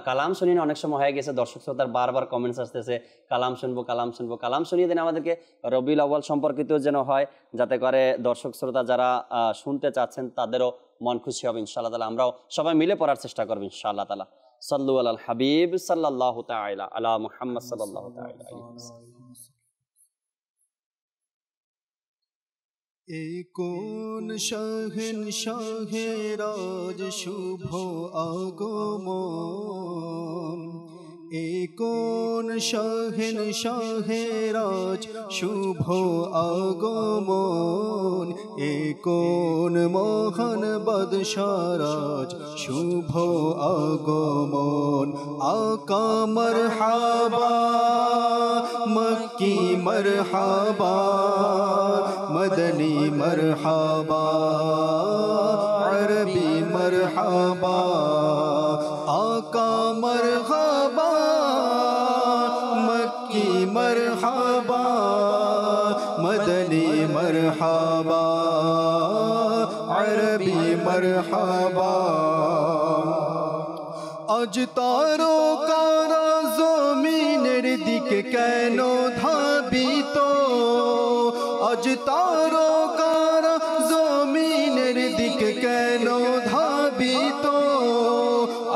কালাম শুনিয়ে অনেক সময় হয়ে গেছে, দর্শক শ্রোতার বারবার কমেন্টস আসতেছে কালাম শুনবো কালাম শুনবো, কালাম শুনিয়ে দেন আমাদেরকে রবিউল আউয়াল সম্পর্কিত যেন হয়, যাতে করে দর্শক শ্রোতা যারা শুনতে চাচ্ছেন তাদেরও মন খুশি হবে ইনশাআল্লাহ তাআলা। আমরাও সবাই মিলে পড়ার চেষ্টা করবো ইনশাআল্লাহ তাআলা। সাল্লু আলাল হাবিব সাল্লাল্লাহু তাআলা আলা মুহাম্মদ সাল্লাল্লাহু তাআলা আলাইহি ওয়াসাল্লাম। কোন শাহেরাজ শুভ আগমন, কোন শাহেরাজ শুভ আগমন, কোন মহান বাদশারাজ শুভ আগমন। আকা মারহাবা মক্কি মারহাবা মদনী মারহাবা আরবি মারহাবা। আকা মারহাবা মক্কি মারহাবা মদনী মারহাবা আরবি মারহাবা। আজ তারকারা জমিনের দিকে কেন ধাবিত, আজ তারকারা জমিনের দিকে কেন ধাবিত,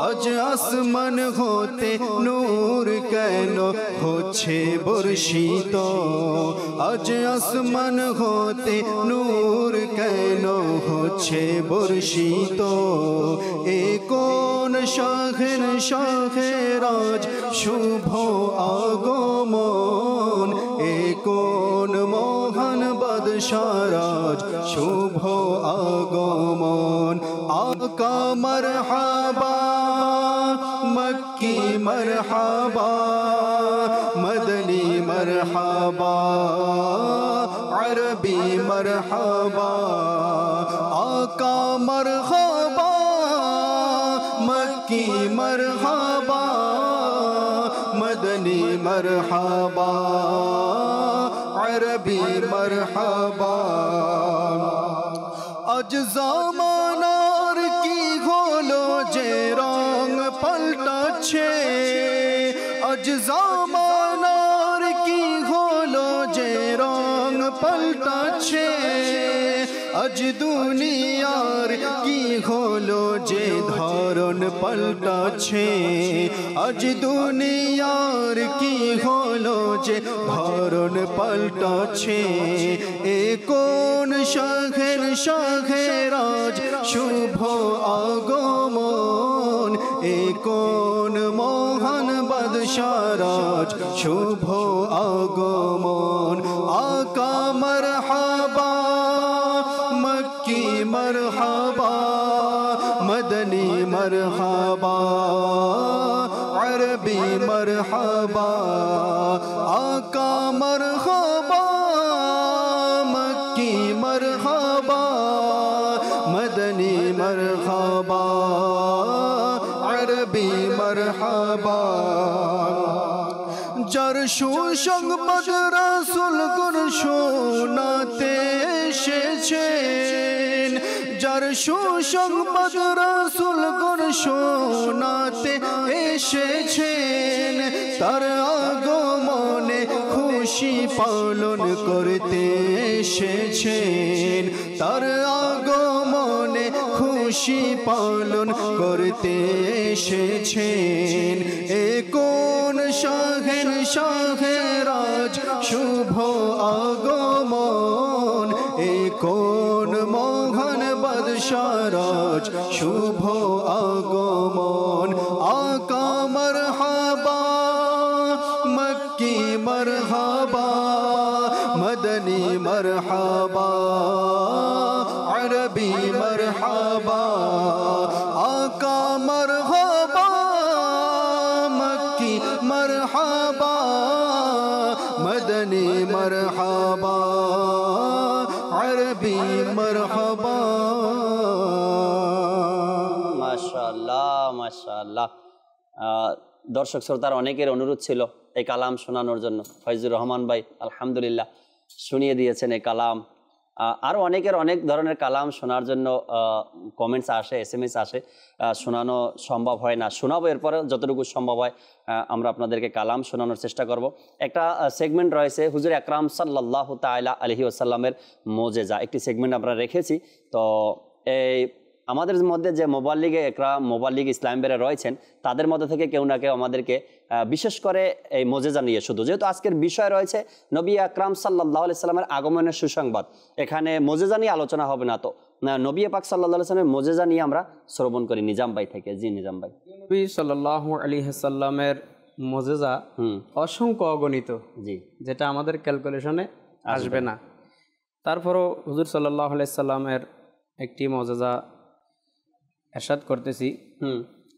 আজ আসমান হতে নূর কেন হচ্ছে বর্ষিত, আজ আসমান হতে নূর কেন হচ্ছে বর্ষিত। এ কোন শাহের শাহের আজ শুভ আগমন, এ কোন মহান বাদশার আজ শুভ আগমন। আকা মারহাবা মক্কি মারহাবা মদনী মারহাবা আরবি মারহাবা। আকা মারহাবা মক্কি মারহাবা মদনী মারহাবা আরবি মারহাবা। আজ জামানার কি হলো যে রং পাল্টাচ্ছে, আজ জামানার কি হলো যে রং পাল্টাচ্ছে, আজ দুনিয়ার কি হলো যে ধরন পাল্টাচ্ছে, আজ দুনিয়ার কি হলো যে ধরন পাল্টাচ্ছে। এ কোন শাহের শাহের আজ শুভ আগমন, এ কোন মহান বাদশার আজ শুভ আগমন। আকা মারহাবা মক্কি মারহাবা মদনী মারহাবা আরবি মারহাবা। আকা মারহাবা মক্কি মারহাবা মদনী মারহাবা আরবি মারহাবা। যার সুসংবাদ রাসূল গুণ শোনাতে এসেছেন, যার সুসংবাদ রাসূল গুণ শোনাতে এসেছেন, তার আগমনে খুশি পালন করতে এসেছেন, তার আগমনে খুশি পালন করতে এসেছেন। এ কোন শাহের শাহের আজ শুভ আগমন, এ কোন মহান বাদশার আজ শুভ আগমন। আকা মারহাবা মক্কি মারহাবা মদনী মারহাবা আরবি মারহাবা। আকা মারহাবা মক্কি মারহাবা মদনী মারহাবা আরবি মারহাবা। মাশাআল্লাহ মাশাআল্লাহ। দর্শক শ্রোতার অনেকের অনুরোধ ছিল এই কালাম শোনানোর জন্য। ফয়জুর রহমান ভাই আলহামদুলিল্লাহ শুনিয়ে দিয়েছেন এই কালাম। আরও অনেকের অনেক ধরনের কালাম শোনার জন্য কমেন্টস আসে, SMS আসে, শোনানো সম্ভব হয় না। শোনাবো এরপরে যতটুকু সম্ভব হয় আমরা আপনাদেরকে কালাম শোনানোর চেষ্টা করব। একটা সেগমেন্ট রয়েছে হুজুর আকরাম সাল্লাল্লাহু তাআলা আলাইহি ওয়াসাল্লামের মোজেজা, একটি সেগমেন্ট আমরা রেখেছি। তো এই আমাদের মধ্যে যে মোবাল্লিগ ইসলাম বেরা রয়েছেন তাদের মধ্যে থেকে কেউ না কেউ আমাদেরকে বিশেষ করে এই মোজেজা নিয়ে, শুধু যেহেতু আজকের বিষয় রয়েছে নবী আকরাম সাল্লাল্লাহু আলাইহি সাল্লামের আগমনের সুসংবাদ, এখানে মোজেজা নিয়ে আলোচনা হবে না। তো নবী পাক সাল্লাল্লাহু আলাইহি সাল্লামের মোজেজা নিয়ে আমরা শ্রবণ করি নিজাম ভাই থেকে। জি নিজাম ভাই। নবী সাল্লাল্লাহু আলাইহি সাল্লামের মোজেজা অসংখ্য অগণিত, জি, যেটা আমাদের ক্যালকুলেশনে আসবে না। তারপরও হুজুর সাল্লাল্লাহু আলাইহি সাল্লামের একটি মোজেজা এরশাদ করতেছি।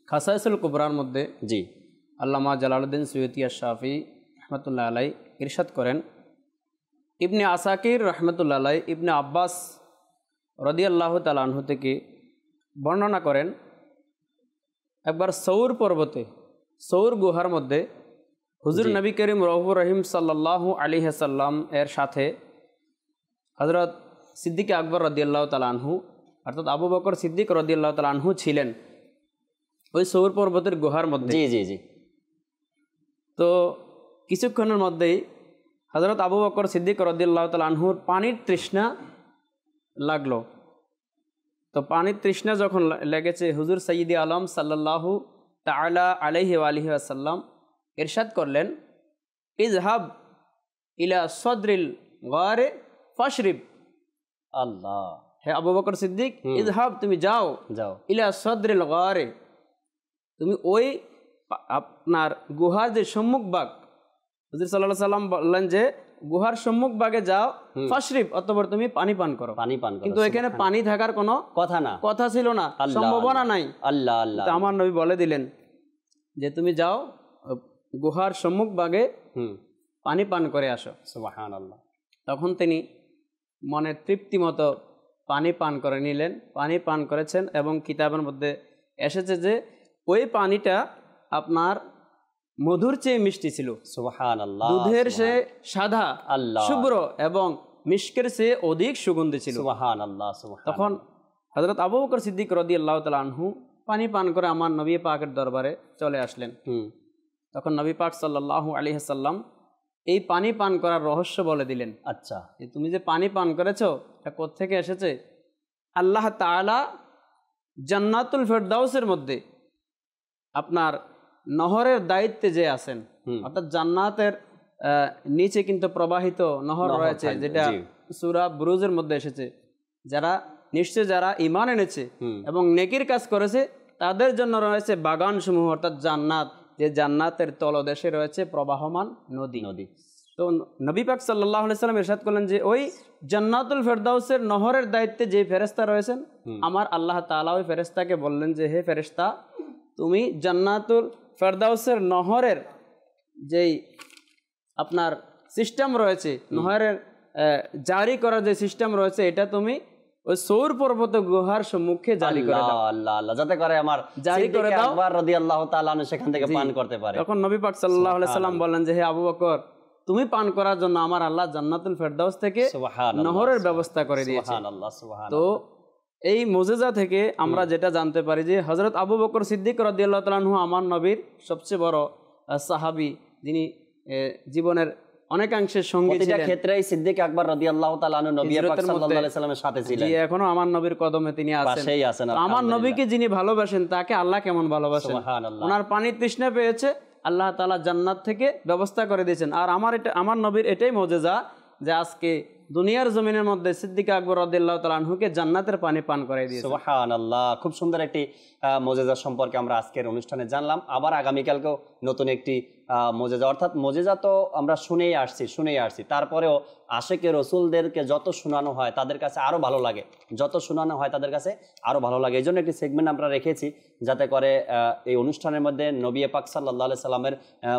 খাসাইসুল কুবরার মধ্যে জি আল্লামা জালালউদ্দিন সুয়ুতি আশ-শাফি রহমতুল্লাহ আলাই ইরশাদ করেন, ইবনে আসাকির রহমতুল্লাহ আলাই ইবনে আব্বাস রাদিয়াল্লাহু তাআলা আনহু থেকে বর্ণনা করেন, একবার সৌর পর্বতে, সৌর গুহার মধ্যে হুজুর নবী করিম রউফুর রহিম সাল্লাল্লাহু আলাইহি সাল্লাম এর সাথে হযরত সিদ্দিক আকবর রাদিয়াল্লাহু তাআলা আনহু অর্থাৎ আবু বকর সিদ্দিক রাদিয়াল্লাহু তাআলা আনহু ছিলেন ওই সৌর পর্বতের গুহার মধ্যে। জি জি জি। তো কিছুক্ষণের মধ্যেই হযরত আবু বকর সিদ্দিক রাদিয়াল্লাহু তাআলা আনহুর পানির তৃষ্ণা লাগলো। তো পানির তৃষ্ণা যখন লেগেছে, হুজুর সাইয়্যিদে আলম সাল্লাল্লাহু তাআলা আলাইহি ওয়া আলিহি ওয়াসাল্লাম ইরশাদ করলেন, ইযহাব ইলা সদরিল গারে ফাশরিব। আল্লাহ, হে আবু বকর সিদ্দিক, ইযহাব, তুমি যাও ইলা সদরিল গারে, তুমি ওই আপনার গুহার যে সম্মুখ ভাগ, হুজুর সাল্লাল্লাহু আলাইহি সাল্লাম বললেন যে গুহার সম্মুখ ভাগে যাও, ফাশরিব, অতঃপর তুমি পানি পান করো। কিন্তু এখানে পানি থাকার কোনো কথা ছিল না, সম্ভাবনা নাই। আল্লাহ আল্লাহ। তো আমার নবী বলে দিলেন যে তুমি যাও গুহার সম্মুখ ভাগে পানি পান করে আসো। সুবহানাল্লাহ। তখন তিনি মনের তৃপ্তি মতো পানি পান করে নিলেন, পানি পান করেছেন এবং কিতাবের মধ্যে এসেছে যে ওই পানিটা আপনার মধুর চেয়ে মিষ্টি ছিল। সুবহানাল্লাহ। দুধের সে সাদা শুভ্র এবং মিষ্কের চেয়ে অধিক সুগন্ধি ছিল। সুবহানাল্লাহ। তখন হযরত আবু বকর সিদ্দিক রাদিয়াল্লাহু তাআলা আনহু পানি পান করে আমার নবী পাকের দরবারে চলে আসলেন। তখন নবী পাক সাল্লাল্লাহু আলাইহি সাল্লাম এই পানি পান করার রহস্য বলে দিলেন। আচ্ছা, তুমি যে পানি পান করেছো এটা কোত্থেকে এসেছে? আল্লাহ তাআলা জান্নাতুল ফেরদাউসের মধ্যে আপনার নহরের দায়িত্বে যে আছেন, অর্থাৎ জান্নাতের নিচে কিন্তু প্রবাহিত নহর রয়েছে, যেটা সূরা বুরুজের মধ্যে এসেছে। যারা ঈমান এনেছে এবং নেকির কাজ করেছে তাদের জন্য রয়েছে বাগান সমূহ, অর্থাৎ জান্নাত, যে জান্নাতের তলদেশে রয়েছে প্রবাহমান নদী। তো নবী পাক সাল্লাল্লাহু আলাইহি সাল্লাম ইরশাদ করলেন যে ওই জান্নাতুল ফেরদাউসের নহরের দায়িত্বে যে ফেরেশতা রয়েছেন, আমার আল্লাহ তাআলা ওই ফেরেশতাকে বললেন যে হে ফেরেশতা, তুমি জান্নাতুল ফেরদাউসের নহরের যেই আপনার সিস্টেম রয়েছে, নহরের জারি করার যে সিস্টেম রয়েছে, এটা তুমি ওই সৌর পর্বত গুহার সম্মুখে জারি করে দাও। আল্লাহ আল্লাহ, যাতে করে আমার জারি করে দাও, আকবর রাদিয়াল্লাহু তাআলা আনহু সেখান থেকে পান করতে পারে। তখন নবী পাক সাল্লাল্লাহু আলাইহি সাল্লাম বললেন যে হে আবু বকর, তুমি পান করার জন্য আমার আল্লাহ জান্নাতুল ফেরদাউস থেকে নহরের ব্যবস্থা করে দিয়েছে। সুবহানাল্লাহ সুবহানাল্লাহ। তো এই মুজিজা থেকে আমরা যেটা জানতে পারি যে হযরত আবু বকর সিদ্দিক রাদিয়াল্লাহু তাআলা আনহু আমার নবীর সবচেয়ে বড় সাহাবী, যিনি জীবনের অনেকাংশের সঙ্গী ছিলেন। প্রতিটা ক্ষেত্রেই সিদ্দিক আকবর রাদিয়াল্লাহু তাআলা আনহু নবী পাক সাল্লাল্লাহু আলাইহি সাল্লামের সাথে ছিলেন। জি, এখনো আমার নবীর কদমে তিনি আছেন। আমার নবীকে যিনি ভালোবাসেন তাকে আল্লাহ কেমন ভালোবাসেন। সুবহানাল্লাহ। ওনার পানির তৃষ্ণা পেয়েছে, আল্লাহ তাআলা জান্নাত থেকে ব্যবস্থা করে দিয়েছেন। আর আমার নবীর এটাই মুজিজা যে আজকে দুনিয়ার জমিনের মধ্যে সিদ্দিক আকবর রাদিয়াল্লাহু তাআলা আনহুকে জান্নাতের পানি পান করাই দিয়েছে। সুবহানাল্লাহ। খুব সুন্দর একটি মুজিজা সম্পর্কে আমরা আজকের অনুষ্ঠানে জানলাম। আবার আগামীকালকেও নতুন একটি মুজিজা, অর্থাৎ মুজিজা তো আমরা শুনেই আসছি, তারপরেও আশিকে রসুলদেরকে যত শোনানো হয় তাদের কাছে আরও ভালো লাগে, এই জন্য একটি সেগমেন্ট আমরা রেখেছি, যাতে করে এই অনুষ্ঠানের মধ্যে নবী পাক সাল্লাল্লাহু আলাইহি সাল্লামের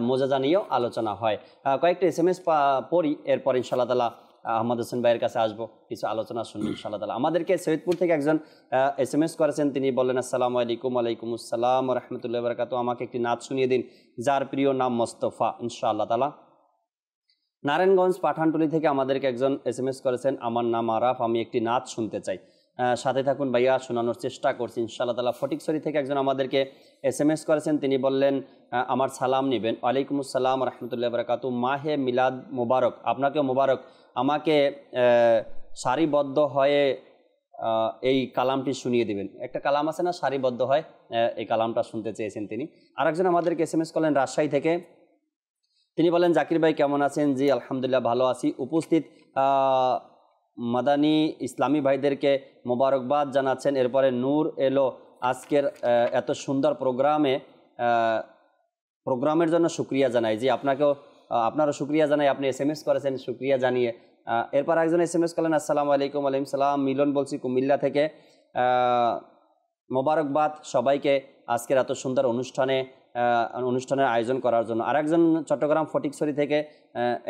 মুজিজা নিয়েও আলোচনা হয়। কয়েকটি SMS পড়ি, এরপর ইনশাআল্লাহ তাআলা আহমদ হোসেন ভাইয়ের কাছে আসবো, কিছু আলোচনা শুনবো ইনশাআল্লাহ তাআলা। আমাদেরকে সৈয়দপুর থেকে একজন SMS করেছেন, তিনি বললেন আসসালামু আলাইকুম। ওয়ালাইকুম আসসালাম ওয়া রাহমাতুল্লাহি ওয়া বারাকাতুহু। আমাকে একটি নাচ শুনিয়ে দিন যার প্রিয় নাম মোস্তফা। ইনশাআল্লাহ তাআলা। নারায়ণগঞ্জ পাঠানটুলি থেকে আমাদেরকে একজন SMS করেছেন, আমার নাম আরাফ, আমি একটি নাচ শুনতে চাই। সাথে থাকুন ভাইয়া, শোনানোর চেষ্টা করছি ইনশাআল্লাহ তাআলা। ফটিকছড়ি থেকে একজন আমাদেরকে SMS করেছেন, তিনি বললেন আমার সালাম নেবেন। ওয়ালাইকুম আসসালাম ওয়া রাহমাতুল্লাহি ওয়া বারাকাতুহু। মাহে মিলাদ মোবারক, আপনাকেও মোবারক। আমাকে সারিবদ্ধ হয়ে এই কালামটি শুনিয়ে দিবেন। একটা কালাম আছে না, সারিবদ্ধ হয়, এই কালামটা শুনতে চেয়েছেন তিনি। আরেকজন আমাদেরকে SMS করলেন রাজশাহী থেকে, তিনি বলেন জাকির ভাই কেমন আছেন? জি আলহামদুলিল্লাহ ভালো আছি। উপস্থিত মাদানী ইসলামী ভাইদেরকে মোবারকবাদ জানাচ্ছেন। এরপরে নূর এলো আজকের এত সুন্দর প্রোগ্রামের জন্য শুক্রিয়া জানাই। জি আপনারও শুক্রিয়া জানাই, আপনি SMS করেছেন, শুক্রিয়া জানিয়ে। এরপর একজন SMS করলেন আসসালামু আলাইকুম। ওয়ালাইকুম সালাম, মিলন বলছি কুমিল্লা থেকে। মোবারকবাদ সবাইকে আজকের এত সুন্দর অনুষ্ঠানের আয়োজন করার জন্য। আরেকজন চট্টগ্রাম ফটিকছড়ি থেকে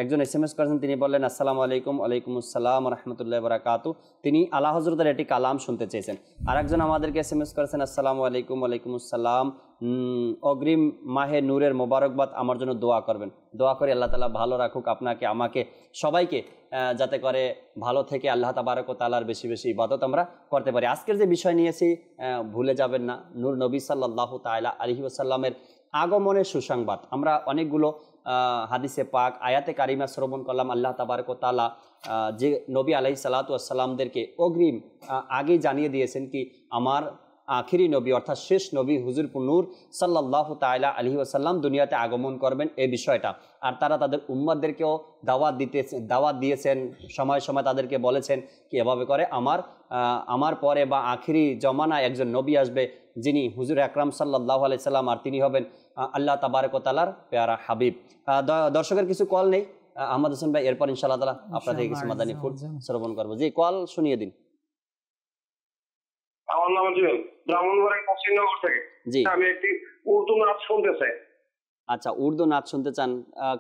একজন SMS করেছেন, তিনি বললেন আসসালামু আলাইকুম। ওয়ালাইকুম আসসালাম ওয়া রাহমাতুল্লাহি ওয়া বারাকাতুহু। তিনি আলা হযরতের একটি কালাম শুনতে চেয়েছেন। আরেকজন আমাদেরকে SMS করেছেন আসসালামু আলাইকুম। ওয়ালাইকুম আসসালাম, অগ্রিম মাহে নূরের মোবারকবাদ, আমার জন্য দোয়া করবেন। দোয়া করি আল্লাহ তাআলা ভালো রাখুক আপনাকে, আমাকে, সবাইকে, যাতে করে ভালো থেকে আল্লাহ তাবারক ওয়া তাআলার বেশি বেশি ইবাদত আমরা করতে পারি। আজকের যে বিষয় নিয়েছি ভুলে যাবেন না, নূর নবী সাল্লাল্লাহু তাআলা আলাইহি ওয়াসাল্লামের আগমনের সুসংবাদ। আমরা অনেকগুলো হাদিসে পাক আয়াতে কারিমা শ্রবণ করলাম। আল্লাহ তাবারক ওয়া তাআলা যে নবী আলাইহিস সালাতু ওয়াস সালামদেরকে অগ্রিম আগেই জানিয়ে দিয়েছেন কি আমার আখিরি নবী অর্থাৎ শেষ নবী হুজুর নূর সাল্লাল্লাহু তাআলা আলাইহি ওয়াসাল্লাম দুনিয়াতে আগমন করবেন এই বিষয়টা। আর তারা তাদের উম্মতদেরকেও দাওয়াত দিয়েছেন, সময় সময় তাদেরকে বলেছেন কি এভাবে করে আমার পরে বা আখিরি জমানায় একজন নবী আসবে যিনি হুজুর আকরাম সাল্লাল্লাহু আলাইহি সাল্লাম, আর তিনি হবেন আল্লাহ তাবারক ওয়া তাআলার পেয়ারা হাবিব। দর্শকের কিছু কল নেই আহমদ হোসেন ভাই, এরপর ইনশাআল্লাহ তাআলা আপনাদের কিছু মাদানী ফুল শ্রবণ করবো। জি, কল শুনিয়ে দিন। আমার নাম ব্রাহ্মণবাড়িয়া পশ্চিমনগর থেকে। জি, আমি একটি উর্দু নাচ শুনতে চাই। আচ্ছা, উর্দু নাচ শুনতে চান,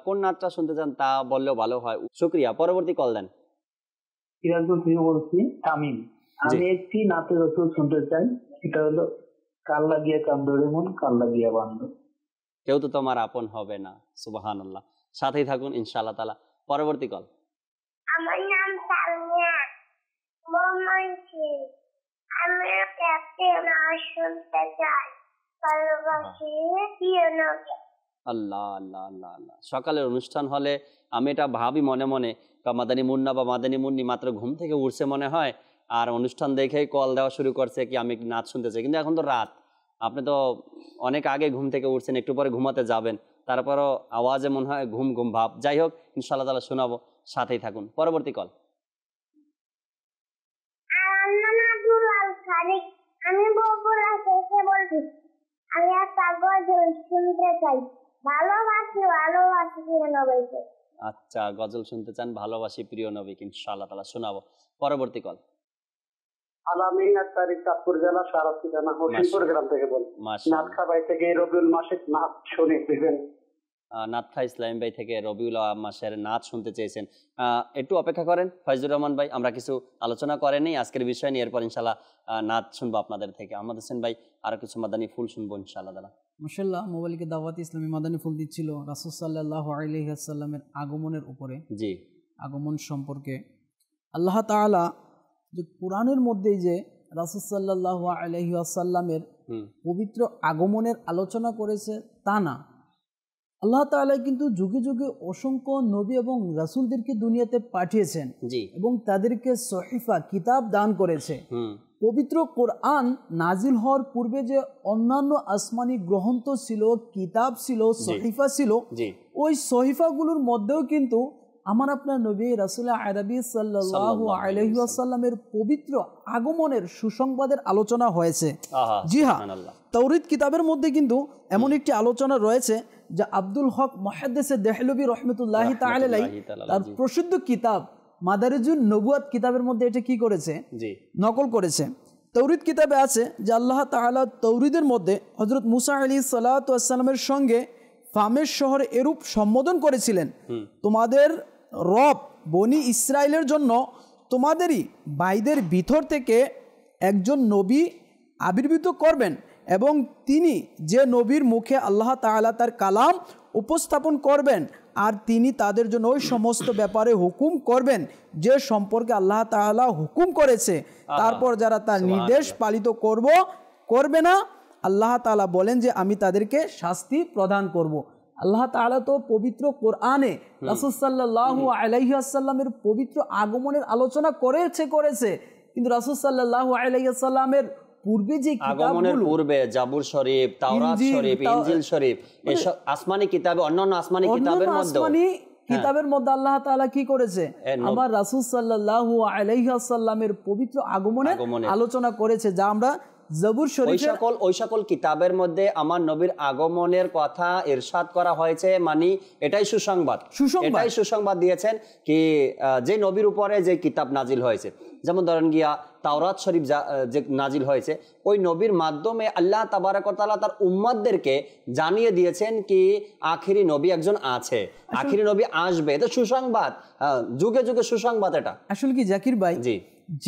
কোন নাচটা শুনতে চান তা বললেও ভালো হয়। শুকরিয়া, পরবর্তী কল দেন। সিরাজগঞ্জ থেকে বলছি তামিম। আমি একটি নাচের রসুল শুনতে চাই, এটা হলো কাল লাগিয়া কান্দরে মন কাল লাগিয়া বান্ধ। কেউ তো তোমার আপন হবে না, সুবহানাল্লাহ। সাথেই থাকুন ইনশাআল্লাহ তাআলা। পরবর্তী কল। আমার নাম সামিয়া মোহাম্মদ। আমি একটি নাচ শুনতে চাই, ভালোবাসি পিয়ানোকে। আল্লাহ আল্লাহ আল্লাহ আল্লাহ। সকালের অনুষ্ঠান হলে আমি এটা ভাবি মনে মনে, মাদানী মুন্না বা মাদানী মুন্নি মাত্র ঘুম থেকে উঠছে মনে হয়, আর অনুষ্ঠান দেখেই কল দেওয়া শুরু করছে কি আমি নাচ শুনতে চাই। কিন্তু এখন তো রাত, আপনি তো অনেক আগে ঘুম থেকে উঠছেন, একটু পরে ঘুমাতে যাবেন, তারপরও আওয়াজে মনে হয় ঘুম ঘুম ভাব। যাই হোক, ইনশাআল্লাহ তাআলা শোনাবো, সাথেই থাকুন। পরবর্তী কল। আমি বগুড়া থেকে বলছি, আমি একটা গজল শুনতে চাই, ভালোবাসি প্রিয় নবীকে। আচ্ছা, গজল শুনতে চান, ভালোবাসি প্রিয় নবীকে, ইনশাআল্লাহ তাআলা শোনাবো। পরবর্তী কল। আলামিন আক্তারি চাঁদপুর জেলা সারাসি থানা হোসেনপুর গ্রাম থেকে বলছি। নাথখা ভাই থেকে রবিউল মাসের নাচ শুনে দিবেন। নাথখা ইসলাম ভাই থেকে রবিউল মাসের নাচ শুনতে চেয়েছেন। একটু অপেক্ষা করেন ফয়জুর রহমান ভাই, আমরা কিছু আলোচনা করেনি আজকের বিষয় নিয়ে, এরপর ইনশাআল্লাহ নাচ শুনবো আপনাদের থেকে। আহমদ হোসেন ভাই আরো কিছু মাদানী ফুল শুনবো ইনশাআল্লাহ তাআলা। মাশাআল্লাহ, মোবাইলকে দাওয়াত ইসলামী মাদানী ফুল দিচ্ছিল রাসূল সাল্লাল্লাহু আলাইহি ওয়াসাল্লামের আগমনের উপরে। জি, আগমন সম্পর্কে আল্লাহ তাআলা যে কোরআনের মধ্যে যে রাসূল সাল্লাল্লাহু আলাইহি ওয়াসাল্লামের পবিত্র আগমনের আলোচনা করেছে তা না, আল্লাহ তাআলা কিন্তু যুগে যুগে অসংখ্য নবী এবং রাসূলদেরকে দুনিয়াতে পাঠিয়েছেন এবং তাদেরকে সহিফা কিতাব দান করেছে। পবিত্র কোরআন নাজিল হওয়ার পূর্বে যে অন্যান্য আসমানি গ্রন্থ ছিল, কিতাব ছিল, সহিফা ছিল, ওই সহিফাগুলোর মধ্যেও কিন্তু আমার আপনার নবী রাসূল আরবি সাল্লাল্লাহু আলাইহি ওয়াসাল্লামের পবিত্র আগমনের সুসংবাদের আলোচনা হয়েছে। জি হ্যাঁ, তাওরীত কিতাবের মধ্যে কিন্তু এমন একটি আলোচনা রয়েছে যা আব্দুল হক মুহাদ্দিস দেহলভী রাহমাতুল্লাহি তাআলা আলাইহি তার প্রসিদ্ধ কিতাব মাদারিজুন নবুয়াত কিতাবের মধ্যে এটা কি করেছে, নকল করেছে। তাওরীত কিতাবে আছে যে আল্লাহ তাআলা তাওরীদের মধ্যে হযরত মুসা আলাইহিস সালাতু ওয়াস সালামের সঙ্গে ফামের শহরে এরূপ সম্বোধন করেছিলেন, তোমাদের রব বনি ইসরায়েলের জন্য তোমাদেরই ভাইদের ভিতর থেকে একজন নবী আবির্ভূত করবেন এবং তিনি যে নবীর মুখে আল্লাহ তাআলা তার কালাম উপস্থাপন করবেন, আর তিনি তাদের জন্য ওই সমস্ত ব্যাপারে হুকুম করবেন যে সম্পর্কে আল্লাহ তাআলা হুকুম করেছে। তারপর যারা তার নির্দেশ পালিত করবে না, আল্লাহ তাআলা বলেন যে আমি তাদেরকে শাস্তি প্রদান করব। আল্লাহ তাআলা তো পবিত্র কোরআনে রাসূল সাল্লাল্লাহু আলাইহি ওয়াসাল্লামের পবিত্র আগমনের আলোচনা করেছে, কিন্তু রাসূল সাল্লাল্লাহু আলাইহি ওয়াসাল্লামের পূর্বে যে আগমনের পূর্বে জাবুর শরীফ, তাওরাত শরীফ, ইনজিল শরীফ, এসব আসমানি কিতাবে, অন্যান্য আসমানি কিতাবের মধ্যে আল্লাহ তাআলা কি করেছে, আমার রাসূল সাল্লাল্লাহু আলাইহি ওয়াসাল্লামের পবিত্র আগমনের আলোচনা করেছে, যা আমরা জাবুর শরীফের ওই সকল কিতাবের মধ্যে আমার নবীর আগমনের কথা ইরশাদ করা হয়েছে। মানে এটাই সুসংবাদ দিয়েছেন কি যে নবীর উপরে যে কিতাব নাজিল হয়েছে, যেমন ধরেন গিয়া তাওরাত শরীফ যে নাজিল হয়েছে, ওই নবীর মাধ্যমে আল্লাহ তাবারক ওয়া তাআলা তার উম্মতদেরকে জানিয়ে দিয়েছেন কি আখিরি নবী একজন আছে, আখিরি নবী আসবে। এটা সুসংবাদ, যুগে যুগে সুসংবাদ। এটা আসলে কি জাকির ভাই, জি,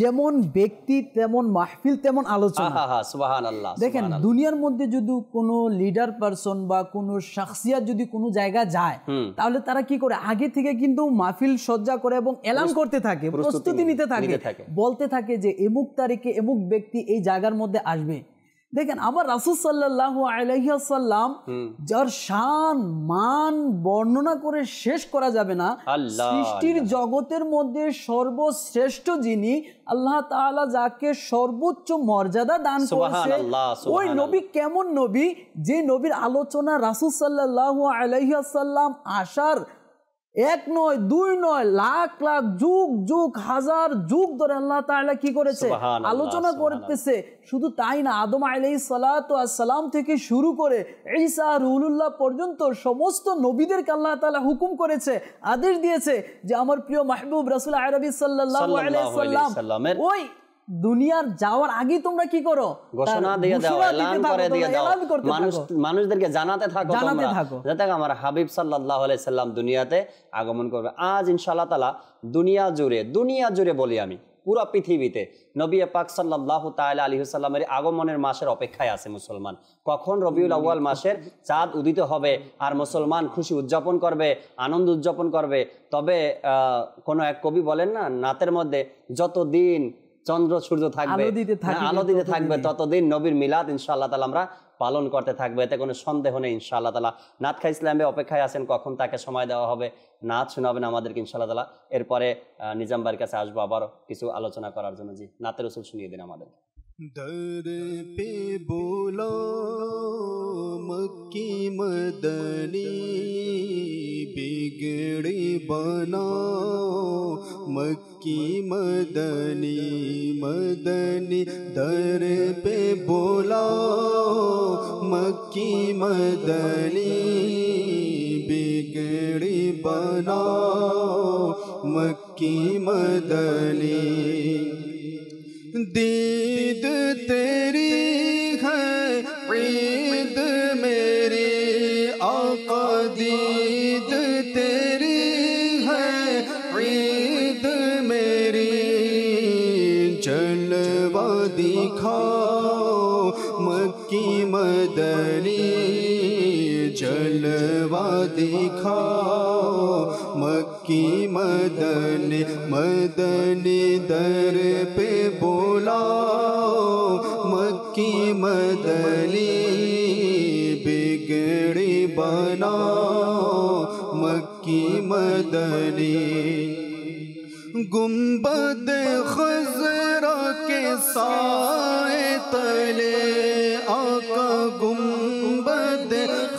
যেমন ব্যক্তি তেমন মাহফিল তেমন আলোচনা। সুবহানাল্লাহ। দেখেন দুনিয়ার মধ্যে যদি কোনো লিডার পারসন বা কোনো শাখসিয়াত যদি কোনো জায়গা যায়, তাহলে তারা কি করে, আগে থেকে কিন্তু মাহফিল সজ্জা করে এবং এলান করতে থাকে, প্রস্তুতি নিতে থাকে, বলতে থাকে যে এমুক তারিখে এমুক ব্যক্তি এই জায়গার মধ্যে আসবে। দেখেন আমার রাসূল সাল্লাল্লাহু আলাইহি ওয়াসাল্লাম যার শান মান বর্ণনা করে শেষ করা যাবে না, সৃষ্টির জগতের মধ্যে সর্বশ্রেষ্ঠ যিনি, আল্লাহ তাআলা যাকে সর্বোচ্চ মর্যাদা দান করেছে, ওই নবী কেমন নবী যে নবীর আলোচনা রাসূল সাল্লাল্লাহু আলাইহি ওয়াসাল্লাম আসার এক নয় দুই নয় লাখ লাখ যুগ যুগ হাজার যুগ ধরে আল্লাহ তাআলা কি করেছে আলোচনা করতেছে। শুধু তাই না, আদম আলাইহিস সালাতু ওয়াস সালাম থেকে শুরু করে ঈসা রুহুল্লাহ পর্যন্ত সমস্ত নবীদেরকে আল্লাহ তাআলা হুকুম করেছে, আদেশ দিয়েছে যে আমার প্রিয় মাহবুব রাসূল আরবি সাল্লাল্লাহু আলাইহি ওয়াসাল্লামের ওই দুনিয়ার যাওয়ার আগে তোমরা কি করো, ঘোষণা দিয়ে দাও, এলান করে দিয়ে দাও, মানুষদেরকে জানাতে থাকো তোমরা, যাতে আমার হাবিব সাল্লাল্লাহু আলাইহি সাল্লাম দুনিয়াতে আগমন করবে। আজ ইনশাআল্লাহ তাআলা দুনিয়া জুড়ে বলি আমি, পুরো পৃথিবীতে নবী পাক সাল্লাল্লাহু তাআলা আলাইহি ওয়াসাল্লামের আগমনের মাসের অপেক্ষায় আছে মুসলমান। কখন রবিউল আউয়াল মাসের চাঁদ উদিত হবে আর মুসলমান খুশি উদযাপন করবে, আনন্দ উদযাপন করবে। তবে কোন এক কবি বলেন না, নাতের মধ্যে যতদিন চন্দ্র সূর্য থাকবে, আলো দিতে থাকবে, ততদিন নবীর মিলাদ ইনশাআল্লাহ তাআলা আমরা পালন করতে থাকবে, এতে কোনো সন্দেহ নেই। ইনশাআল্লাহ তাআলা নাত খাই ইসলামে অপেক্ষায় আছেন কখন তাকে সময় দেওয়া হবে, নাত শোনাবেন আমাদেরকে ইনশাআল্লাহ তাআলা। এরপরে নিজাম ভাইয়ের কাছে আসবো আবারও কিছু আলোচনা করার জন্য। জি, নাতে রাসূল শুনিয়ে দিন আমাদের। दर पे बोलो मक्की मदनी, बिगड़ी बनाओ मक्की मदनी मदनी। दर पे बोला मक्की मदनी, बिगड़ी बनाओ मक्की मदनी। दीद तेरी है ईद मेरी आका, दीद तेरी है ईद मेरी। जलवा दिखाओ मक्की मदनी, जलवा दिखाओ मक्की मदनी मदनी। दर पे बोलाओ मक्की मदनी, बिगड़ी बनाओ मक्की मदनी। गुंबद खज़रा के साए तले आका, गुंबद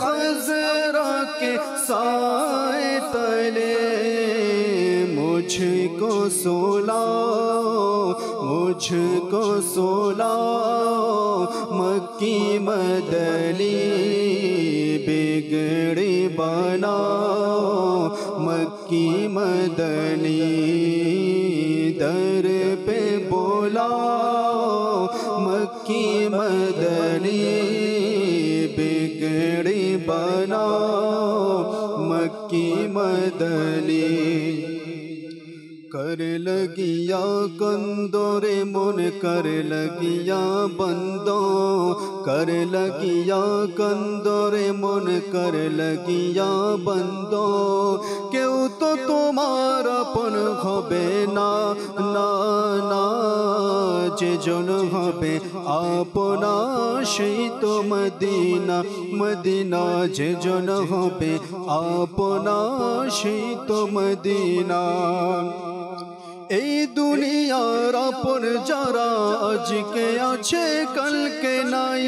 खज़रा के साए तले मुझको सुलाओ, मुझको सुलाओ मक्की मदनी, बिगड़ी बनाओ मक्की मदनी। दर पे बोलाओ मक्की मदनी, बिगड़ी बनाओ मक्की मदनी। कर लगिया कंदोरे मन कर लगिया बंदो, कर लगिया कंदोरे मन कर लगिया बंदो। केउ तो तुम्हार अपन हबे ना ना ना, जे जन हबे अपना সেই তো মদিনা মদিনা। যে জন হবে আপনা সেই তো মদিনা। এই দুনিয়ার আপন যারা আজকে আছে কালকে নাই,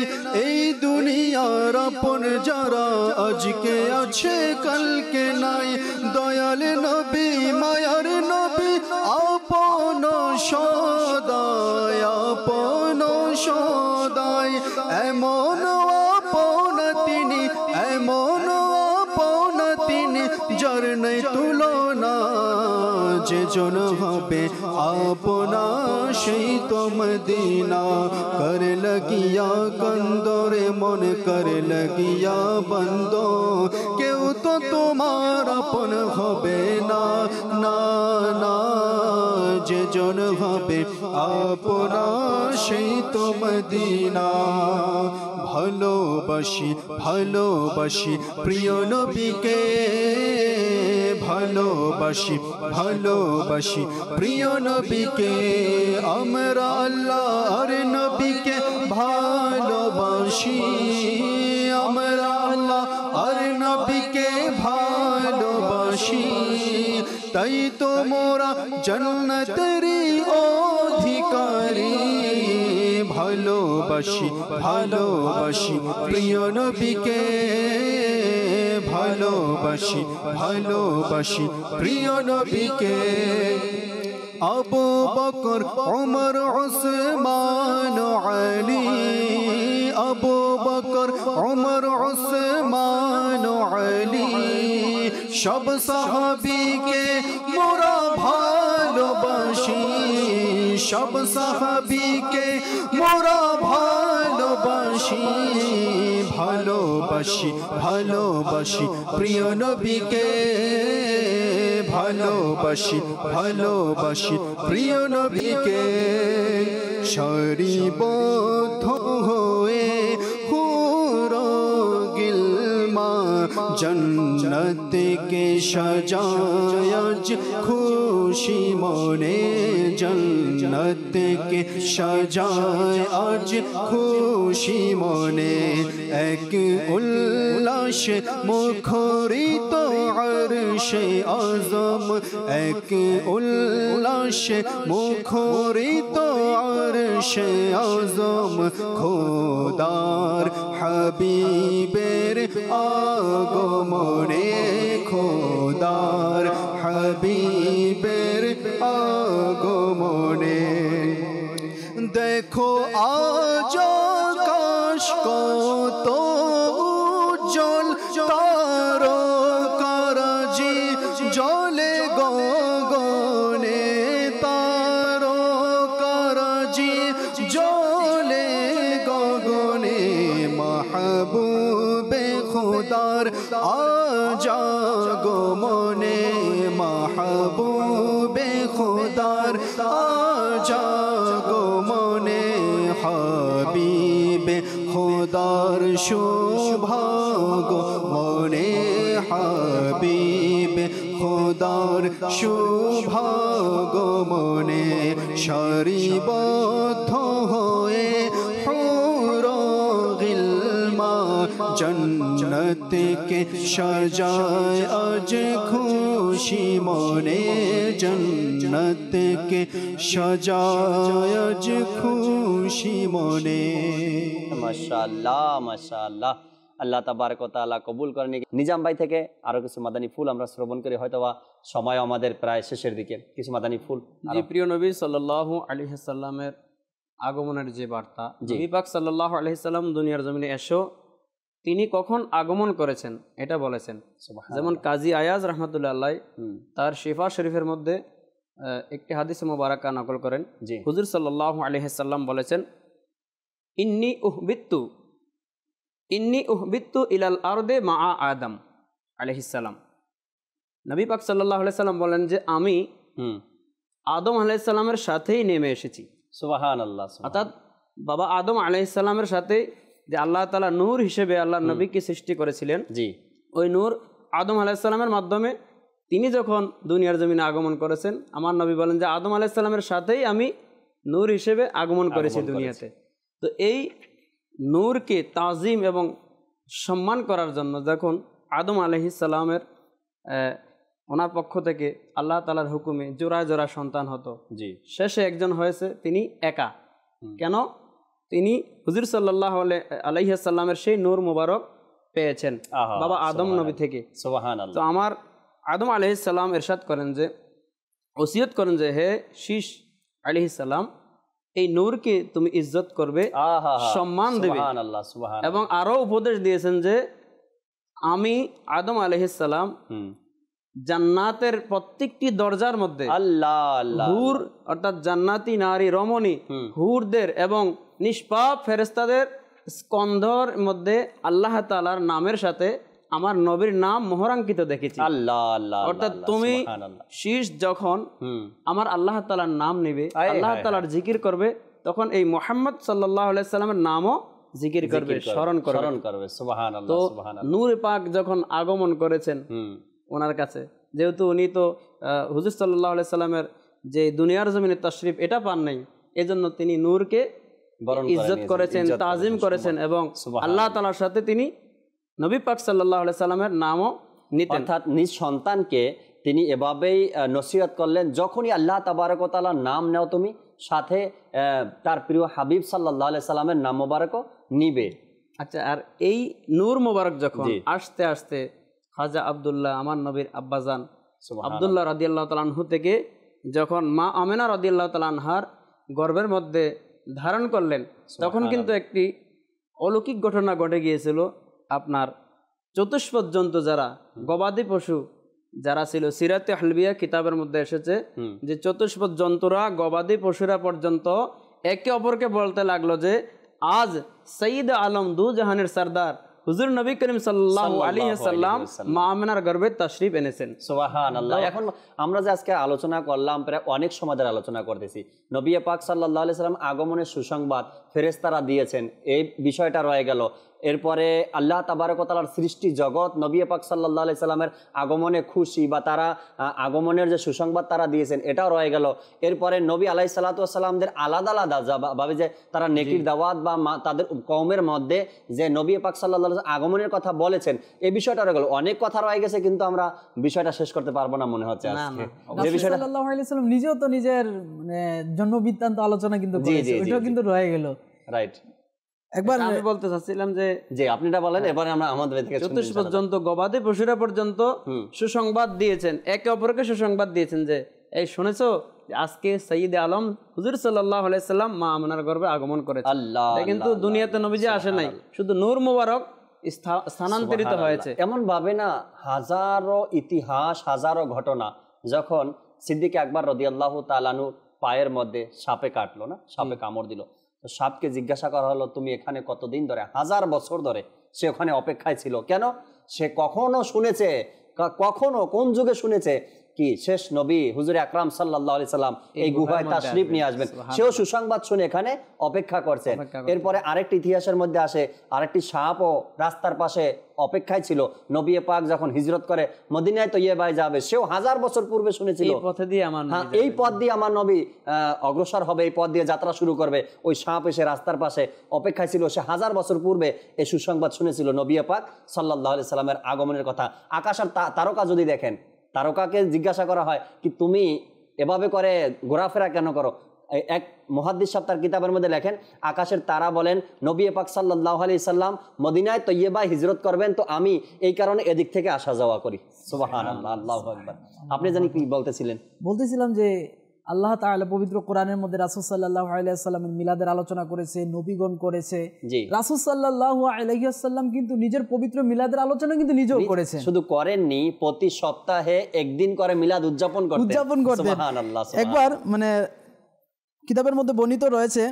এই দুনিয়ার আপন যারা আজকে আছে কালকে নাই। দয়াল নবী মায়ার নবী আপন সদায়, আপন সদায়। এমন আপন তিনি, এমন আপন তিনি, যার নাই তুলনা। যে জন হবে আপনা সেই তো মদিনা। कर लगिया कंदोरे मन कर लगिया बंदो। केउ तो तुम्हार अपन हबे ना ना ना, जे जन हबे अपना সেই তো মদিনা। ভালোবাসি ভালোবাসি প্রিয় নবীকে, ভালোবাসি ভালোবাসি প্রিয় নবীকে আমরা আল্লাহর নবীকে ভালোবাসি আমরা আল্লাহর নবীকে ভালোবাসি তাই তো মোরা জান্নাতেরই অধিকারী ভালোবাসি ভালোবাসি প্রিয় নবীকে ভালোবাসি ভালোবাসি প্রিয় নবীকে আবু বকর ওমর উসমান আলী আবু বকর ওমর উসমান আলী সব সাহাবীকে মোরা ভালোবাসি সব সাহাবীকে মোরা ভালোবাসি ভালোবাসি ভালোবাসি প্রিয় নবীকে ভালোবাসি ভালোবাসি প্রিয় নবীকে সারিবদ্ধ হয়ে হুরো গিলমা জন্নতকে সাজায় আজ খুশি মনে জন্নতকে সাজায় আজ খুশি মনে এক উল্লাস মুখরিত আরশে আজম এক উল্লাস মুখরিত আরশে আজম খোদার হাবিবের আগমনে খোদার হাবিবের আগমনে দেখো আজ আকাশ কত উজ্জ্বল তারকারাজি জ্বলে গগনে তারকারাজি জ্বলে গগনে মাহবুবে খোদার আজাগমনে মাহবুবে খোদার আজাগমনে হাবিবে খোদার শুভাগমনে হাবিবে খোদার শুভাগমনে সারিবদ্ধ হয়ে হুরো গিলমা জন্নতকে সাজায় আজ খুশি মনে জন্নতকে সাজায় আজ খুশি মনে মাশাআল্লাহ মাশাআল্লাহ আল্লাহ তাবারক ওয়া তাআলা কবুল করেন। নিজাম ভাই থেকে আরো কিছু মাদানী ফুল আমরা শ্রবণ করি, হয়তোবা সময় আমাদের প্রায় শেষের দিকে, কিছু মাদানী ফুল। জি, প্রিয় নবী সাল্লাল্লাহু আলাইহি সাল্লামের আগমনের যে বার্তা, নবী পাক সাল্লাল্লাহু আলাইহি সাল্লাম দুনিয়ার জমিনে এসো তিনি কখন আগমন করেছেন এটা বলেছেন। যেমন কাজী আয়াজ রাহমাতুল্লাহ আলাইহি তার শিফা শরীফের মধ্যে একটি হাদিস মুবারাকা নকল করেন। হুজুর সাল্লাল্লাহু আলাইহি সাল্লাম বলেছেন, ইন্নী উহবিত্তু ইলাল আরদে মা আদম আলাইহিস সালাম। নবী পাক সাল্লাল্লাহু আলাইহি সাল্লাম বলেন যে আমি আদম আলাইহিস সালামের সাথেই নেমে এসেছি। সুবহানাল্লাহ। অর্থাৎ বাবা আদম আলাইহিস সালামের সাথে যে আল্লাহ তাআলা নূর হিসেবে আল্লাহ নবীকে সৃষ্টি করেছিলেন, ওই নূর আদম আলাইহিস সালামের মাধ্যমে তিনি যখন দুনিয়ার জমিনে আগমন করেছেন, আমার নবী বলেন যে আদম আলাইহিস সালামের সাথেই আমি নূর হিসেবে আগমন করেছি দুনিয়াতে। তো এই নূরকে তাজিম এবং সম্মান করার জন্য যখন আদম আলাইহিস সালামের ওনার পক্ষ থেকে আল্লাহ তাআলার হুকুমে জোড়ায় জোড়া সন্তান হতো, শেষে একজন হয়েছে তিনি একা। কেন? তিনি হুজুর সাল্লাল্লাহু আলাইহি সাল্লামের সেই নূর মুবারক পেয়েছেন বাবা আদম নবী থেকে। তো আমার আদম আলাইহিস সালাম ইরশাদ করেন যে, ওসিয়ত করেন যে হে শীষ আলাইহিস সালাম, এই নূরকে তুমি ইজ্জত করবে, সম্মান দেবে, এবং আরো উপদেশ দিয়েছেন যে আমি আদম আলাইহিস সালাম জান্নাতের প্রত্যেকটি দরজার মধ্যে হুর অর্থাৎ জান্নাতি নারী রমণী হুরদের এবং নিষ্পাপ ফেরেশতাদের স্কন্ধর মধ্যে আল্লাহ তাআলার নামের সাথে আমার নবীর নাম মোহরাঙ্কিত দেখেছি। অর্থাৎ তুমি শীষ যখন আমার আল্লাহ তাআলার নাম নেবে, আল্লাহ তাআলার জিকির করবে, তখন এই মুহাম্মদ সাল্লাল্লাহু আলাইহি সাল্লামের নামও জিকির করবে, স্মরণ করবে। সুবহানাল্লাহ। তো নূর পাক যখন আগমন করেছেন ওনার কাছে, যেহেতু উনি তো হুজুর সাল্লাল্লাহু আলাইহি সাল্লামের যে দুনিয়ার জমিনে তাশরিফ এটা পান নাই, এজন্য তিনি নূরকে ইজ্জত করেছেন, তাজিম করেছেন এবং আল্লাহ তাআলার সাথে তিনি নবী পাক সাল্লাল্লাহু আলাইহি সাল্লামের নামও নিতেন। অর্থাৎ নিজ সন্তানকে তিনি এভাবেই নসিহত করলেন, যখনই আল্লাহ তাবারক ওয়া তাআলার নাম নাও তুমি, সাথে তার প্রিয় হাবিব সাল্লাল্লাহু আলাইহি সাল্লামের নাম মোবারকও নিবে। আচ্ছা, আর এই নূর মোবারক যখন আস্তে আস্তে খাজা আব্দুল্লাহ আমার নবীর আব্বাজান আব্দুল্লাহ রাদিয়াল্লাহু তাআলা আনহু থেকে যখন মা আমেনা রাদিয়াল্লাহু তাআলা আনহার গর্ভের মধ্যে ধারণ করলেন, তখন কিন্তু একটি অলৌকিক ঘটনা ঘটে গিয়েছিল। আপনার চতুষ্পদ জন্তু যারা গবাদি পশু যারা ছিল, সিরাতে হালবিয়া কিতাবের মধ্যে এসেছে যে চতুষ্পদ জন্তুরা গবাদি পশুরা পর্যন্ত একে অপরকে বলতে লাগলো যে আজ সঈদ আলম দু জাহানের সরদার হুজুর নবী করিম সাল্লাল্লাহু আলাইহি ওয়াসাল্লাম মা আমিনার গর্ভে তাশরিফ এনেছেন। সুবহানাল্লাহ। এখন আমরা যে আজকে আলোচনা করলাম, প্রায় অনেক সময় ধরে আলোচনা করতেছি, নবী পাক সাল্লাল্লাহু আলাইহি ওয়াসাল্লাম আগমনের সুসংবাদ ফেরেশতারা দিয়েছেন, এই বিষয়টা রয়ে গেল। এরপরে আল্লাহ তাবারক ওয়া তাআলার সৃষ্টি জগৎ নবী পাক সাল্লাল্লাহু আলাইহি সাল্লামের আগমনে খুশি বা তারা আগমনের যে সুসংবাদ তারা দিয়েছেন এটাও রয়ে গেল। এরপরে নবী আলাইহিস সালাতু ওয়াস সালামদের আলাদা আলাদা ভাবে যে তারা নেকির দাওয়াত বা তাদের কওমের মধ্যে যে নবী পাক সাল্লাল্লাহু আলাইহি আগমনের কথা বলেছেন, এই বিষয়টা রয়ে গেল। অনেক কথা রয়ে গেছে, কিন্তু আমরা বিষয়টা শেষ করতে পারবো না মনে হচ্ছে আজকে। যে বিষয়টা সাল্লাল্লাহু আলাইহি সাল্লাম নিজেও তো নিজের জন্ম বৃত্তান্ত আলোচনা কিন্তু করেছে, ওইটাও কিন্তু রয়ে গেল। রাইট। একবার আমি বলতে চাচ্ছিলাম যে আপনিটা বলেন, এবারে আমরা আমাদের থেকে চতুর্থ পর্যন্ত গবাদি পশুরা পর্যন্ত সুসংবাদ দিয়েছেন, একে অপরকে সুসংবাদ দিয়েছেন যে এই শুনেছো আজকে সঈদ আলম হুজুর সাল্লাল্লাহু আলাইহি সাল্লাম মা আমিনার গর্ভে আগমন করেছে। কিন্তু দুনিয়াতে নবীজি আসে নাই, শুধু নূর মুবারক স্থানান্তরিত হয়েছে। এমন ভাবে না, হাজারো ইতিহাস, হাজারো ঘটনা। যখন সিদ্দিক আকবর রাদিয়াল্লাহু তাআলা আনহু পায়ের মধ্যে সাপে কাটলো না, সাপে কামড় দিল, তো সাপকে জিজ্ঞাসা করা হলো তুমি এখানে কতদিন ধরে? 1000 বছর ধরে সে ওখানে অপেক্ষায় ছিল। কেন? সে কখনো শুনেছে, কখনো কোন যুগে শুনেছে কি শেষ নবী হুজুর আকরাম সাল্লাল্লাহু আলাইহি সাল্লাম এই গুহায় তাশরিফ নিয়ে আসবেন, সেও সুসংবাদ শুনে এখানে অপেক্ষা করছে। এরপরে আরেকটি ইতিহাসের মধ্যে আসে, আরেকটি সাপও রাস্তার পাশে অপেক্ষায় ছিল। নবী পাক যখন হিজরত করে মদিনায় তৈয়বায় যাবে, সেও 1000 বছর পূর্বে শুনেছিল এই পথ দিয়ে আমার নবী অগ্রসর হবে, এই পথ দিয়ে যাত্রা শুরু করবে। ওই সাপ এসে রাস্তার পাশে অপেক্ষায় ছিল, সে 1000 বছর পূর্বে এই সুসংবাদ শুনেছিল নবী পাক সাল্লাল্লাহু আলাইহি সাল্লামের আগমনের কথা। আকাশের তারকা যদি দেখেন, তারকাকে জিজ্ঞাসা করা হয় কি তুমি এভাবে করে ঘোরাফেরা কেন করো? এক মুহাদ্দিস সাহেব তার কিতাবের মধ্যে লেখেন, আকাশের তারা বলেন নবী পাক সাল্লাল্লাহু আলাইহি সাল্লাম মদিনায় তৈয়বায় হিজরত করবেন, তো আমি এই কারণে এদিক থেকে আসা যাওয়া করি। সুবহানাল্লাহ, আল্লাহু আকবার। আপনি জানি কি বলতেছিলাম যে আল্লাহ তাআলা পবিত্র কোরআনের মধ্যে রাসূল সাল্লাল্লাহু আলাইহি ওয়াসাল্লামের মিলাদের আলোচনা করেছে, নবীগণ করেছে। রাসূল সাল্লাল্লাহু আলাইহি ওয়াসাল্লাম কিন্তু নিজের পবিত্র মিলাদের আলোচনা কিন্তু নিজেও করেছেন। শুধু করেননি, প্রতি সপ্তাহে একদিন করে মিলাদ উদযাপন করতেন। সুবহানাল্লাহ। একবার মানে কিতাবের মধ্যে বর্ণিত রয়েছে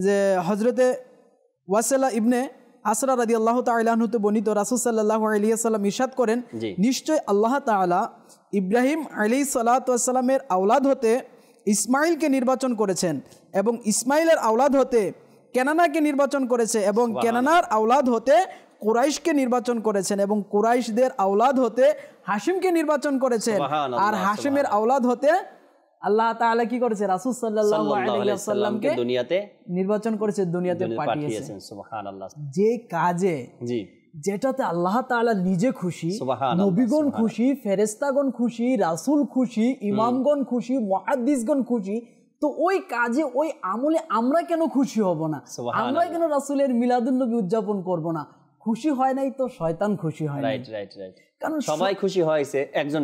যে হযরতে ওয়াসিলা ইবনে আসরা রাদিয়াল্লাহু তাআলা আনহু বর্ণিত রাসূল সাল্লাল্লাহু আলাইহি ওয়াসাল্লাম ইরশাদ করেন, নিশ্চয় আল্লাহ তাআলা ইব্রাহিম আলাইহিস সালাতু ওয়াস সালামের আওলাদ হতে ইসমাইলকে নির্বাচন করেছেন এবং ইসমাইলের আওলাদ হতে কেনানাকে নির্বাচন করেছে এবং কেনানার আওলাদ হতে কুরাইশকে নির্বাচন করেছেন এবং কুরাইশদের আওলাদ হতে হাশিমকে নির্বাচন করেছেন। আর হাশিমের আওলাদ হতে আল্লাহ তাআলা কি করেছে? রাসূল সাল্লাল্লাহু আলাইহি ওয়াসাল্লামকে দুনিয়াতে নির্বাচন করেছে, দুনিয়াতে পাঠিয়েছেন। সুবহানাল্লাহ। যে কাজে যেটাতে আল্লাহ তাআলা নিজে খুশি, নবীগণ খুশি, ফেরেশতাগণ খুশি, রাসূল খুশি, ইমামগণ খুশি, মুহাদ্দিসগণ খুশি, তো ওই কাজে ওই আমলে আমরা কেন খুশি হব না? আমরা কেন রাসূলের মিলাদুন নবী উদযাপন করব না? খুশি হয় নাই তো শয়তান খুশি হয় নাই। কারণ সবাই খুশি হয়েছে একজন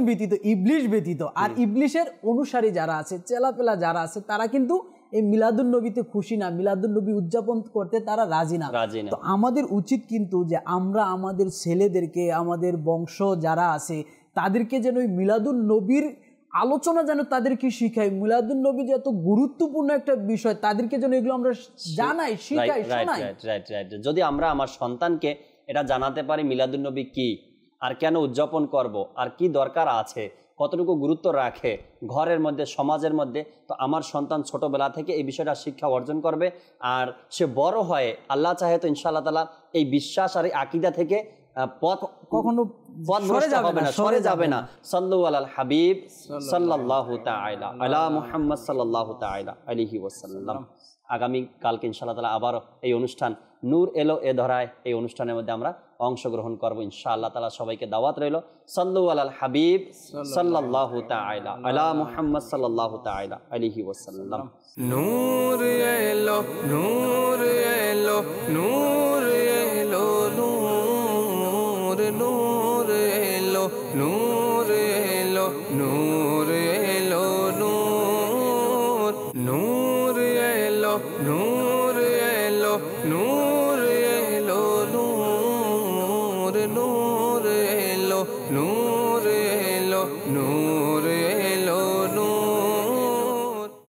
ব্যতীত, ইবলিশ ব্যতীত। আর ইবলিশের অনুসারী যারা আছে, চেলাপেলা যারা আছে, তারা কিন্তু এই মিলাদুন নবীতে খুশি না, মিলাদুন নবী উদযাপন করতে তারা রাজি না। তো আমাদের উচিত কিন্তু যে আমরা আমাদের ছেলেদেরকে, আমাদের বংশ যারা আছে তাদেরকে যেন ওই মিলাদুন নবীর আলোচনা যেন তাদেরকে শিখাই, মিলাদুন নবী যে এত গুরুত্বপূর্ণ একটা বিষয়, তাদেরকে যেন এগুলো আমরা জানাই, শিখাই, শোনাই। যদি আমরা আমার সন্তানকে এটা জানাতে পারি মিলাদুন নবী কি, আর কেন উদযাপন করব, আর কি দরকার আছে, কতটুকু গুরুত্ব রাখে ঘরের মধ্যে, সমাজের মধ্যে, তো আমার সন্তান ছোটবেলা থেকে এই বিষয়টা শিক্ষা অর্জন করবে। আর সে বড় হয় আল্লাহ চাহে তো ইনশাআল্লাহ তাআলা এই বিশ্বাস আর এই আকীদা থেকে পথ কখনো পথভ্রষ্ট হবে না, সরে যাবে না। সাল্লু আলাল হাবিব সাল্লাল্লাহু তাআলা আলা মুহাম্মদ সাল্লাল্লাহু তাআলা আলাইহি ওয়াসাল্লাম। আগামী কালকে ইনশাআল্লাহ তাআলা আবার এই অনুষ্ঠান নূর এলো এ ধরায়, এই অনুষ্ঠানের মধ্যে আমরা অংশগ্রহণ করব ইনশাআল্লাহ তাআলা। সবাইকে দাওয়াত রইল। সাল্লু আলাল হাবিব সাল্লাল্লাহু তাআলা আলা মুহাম্মদ সাল্লাল্লাহু তাআলা আলাইহি ওয়াসাল্লাম। নূর এলো নূর এলো নূর এলো নূর নূর এলো নূর এলো নূর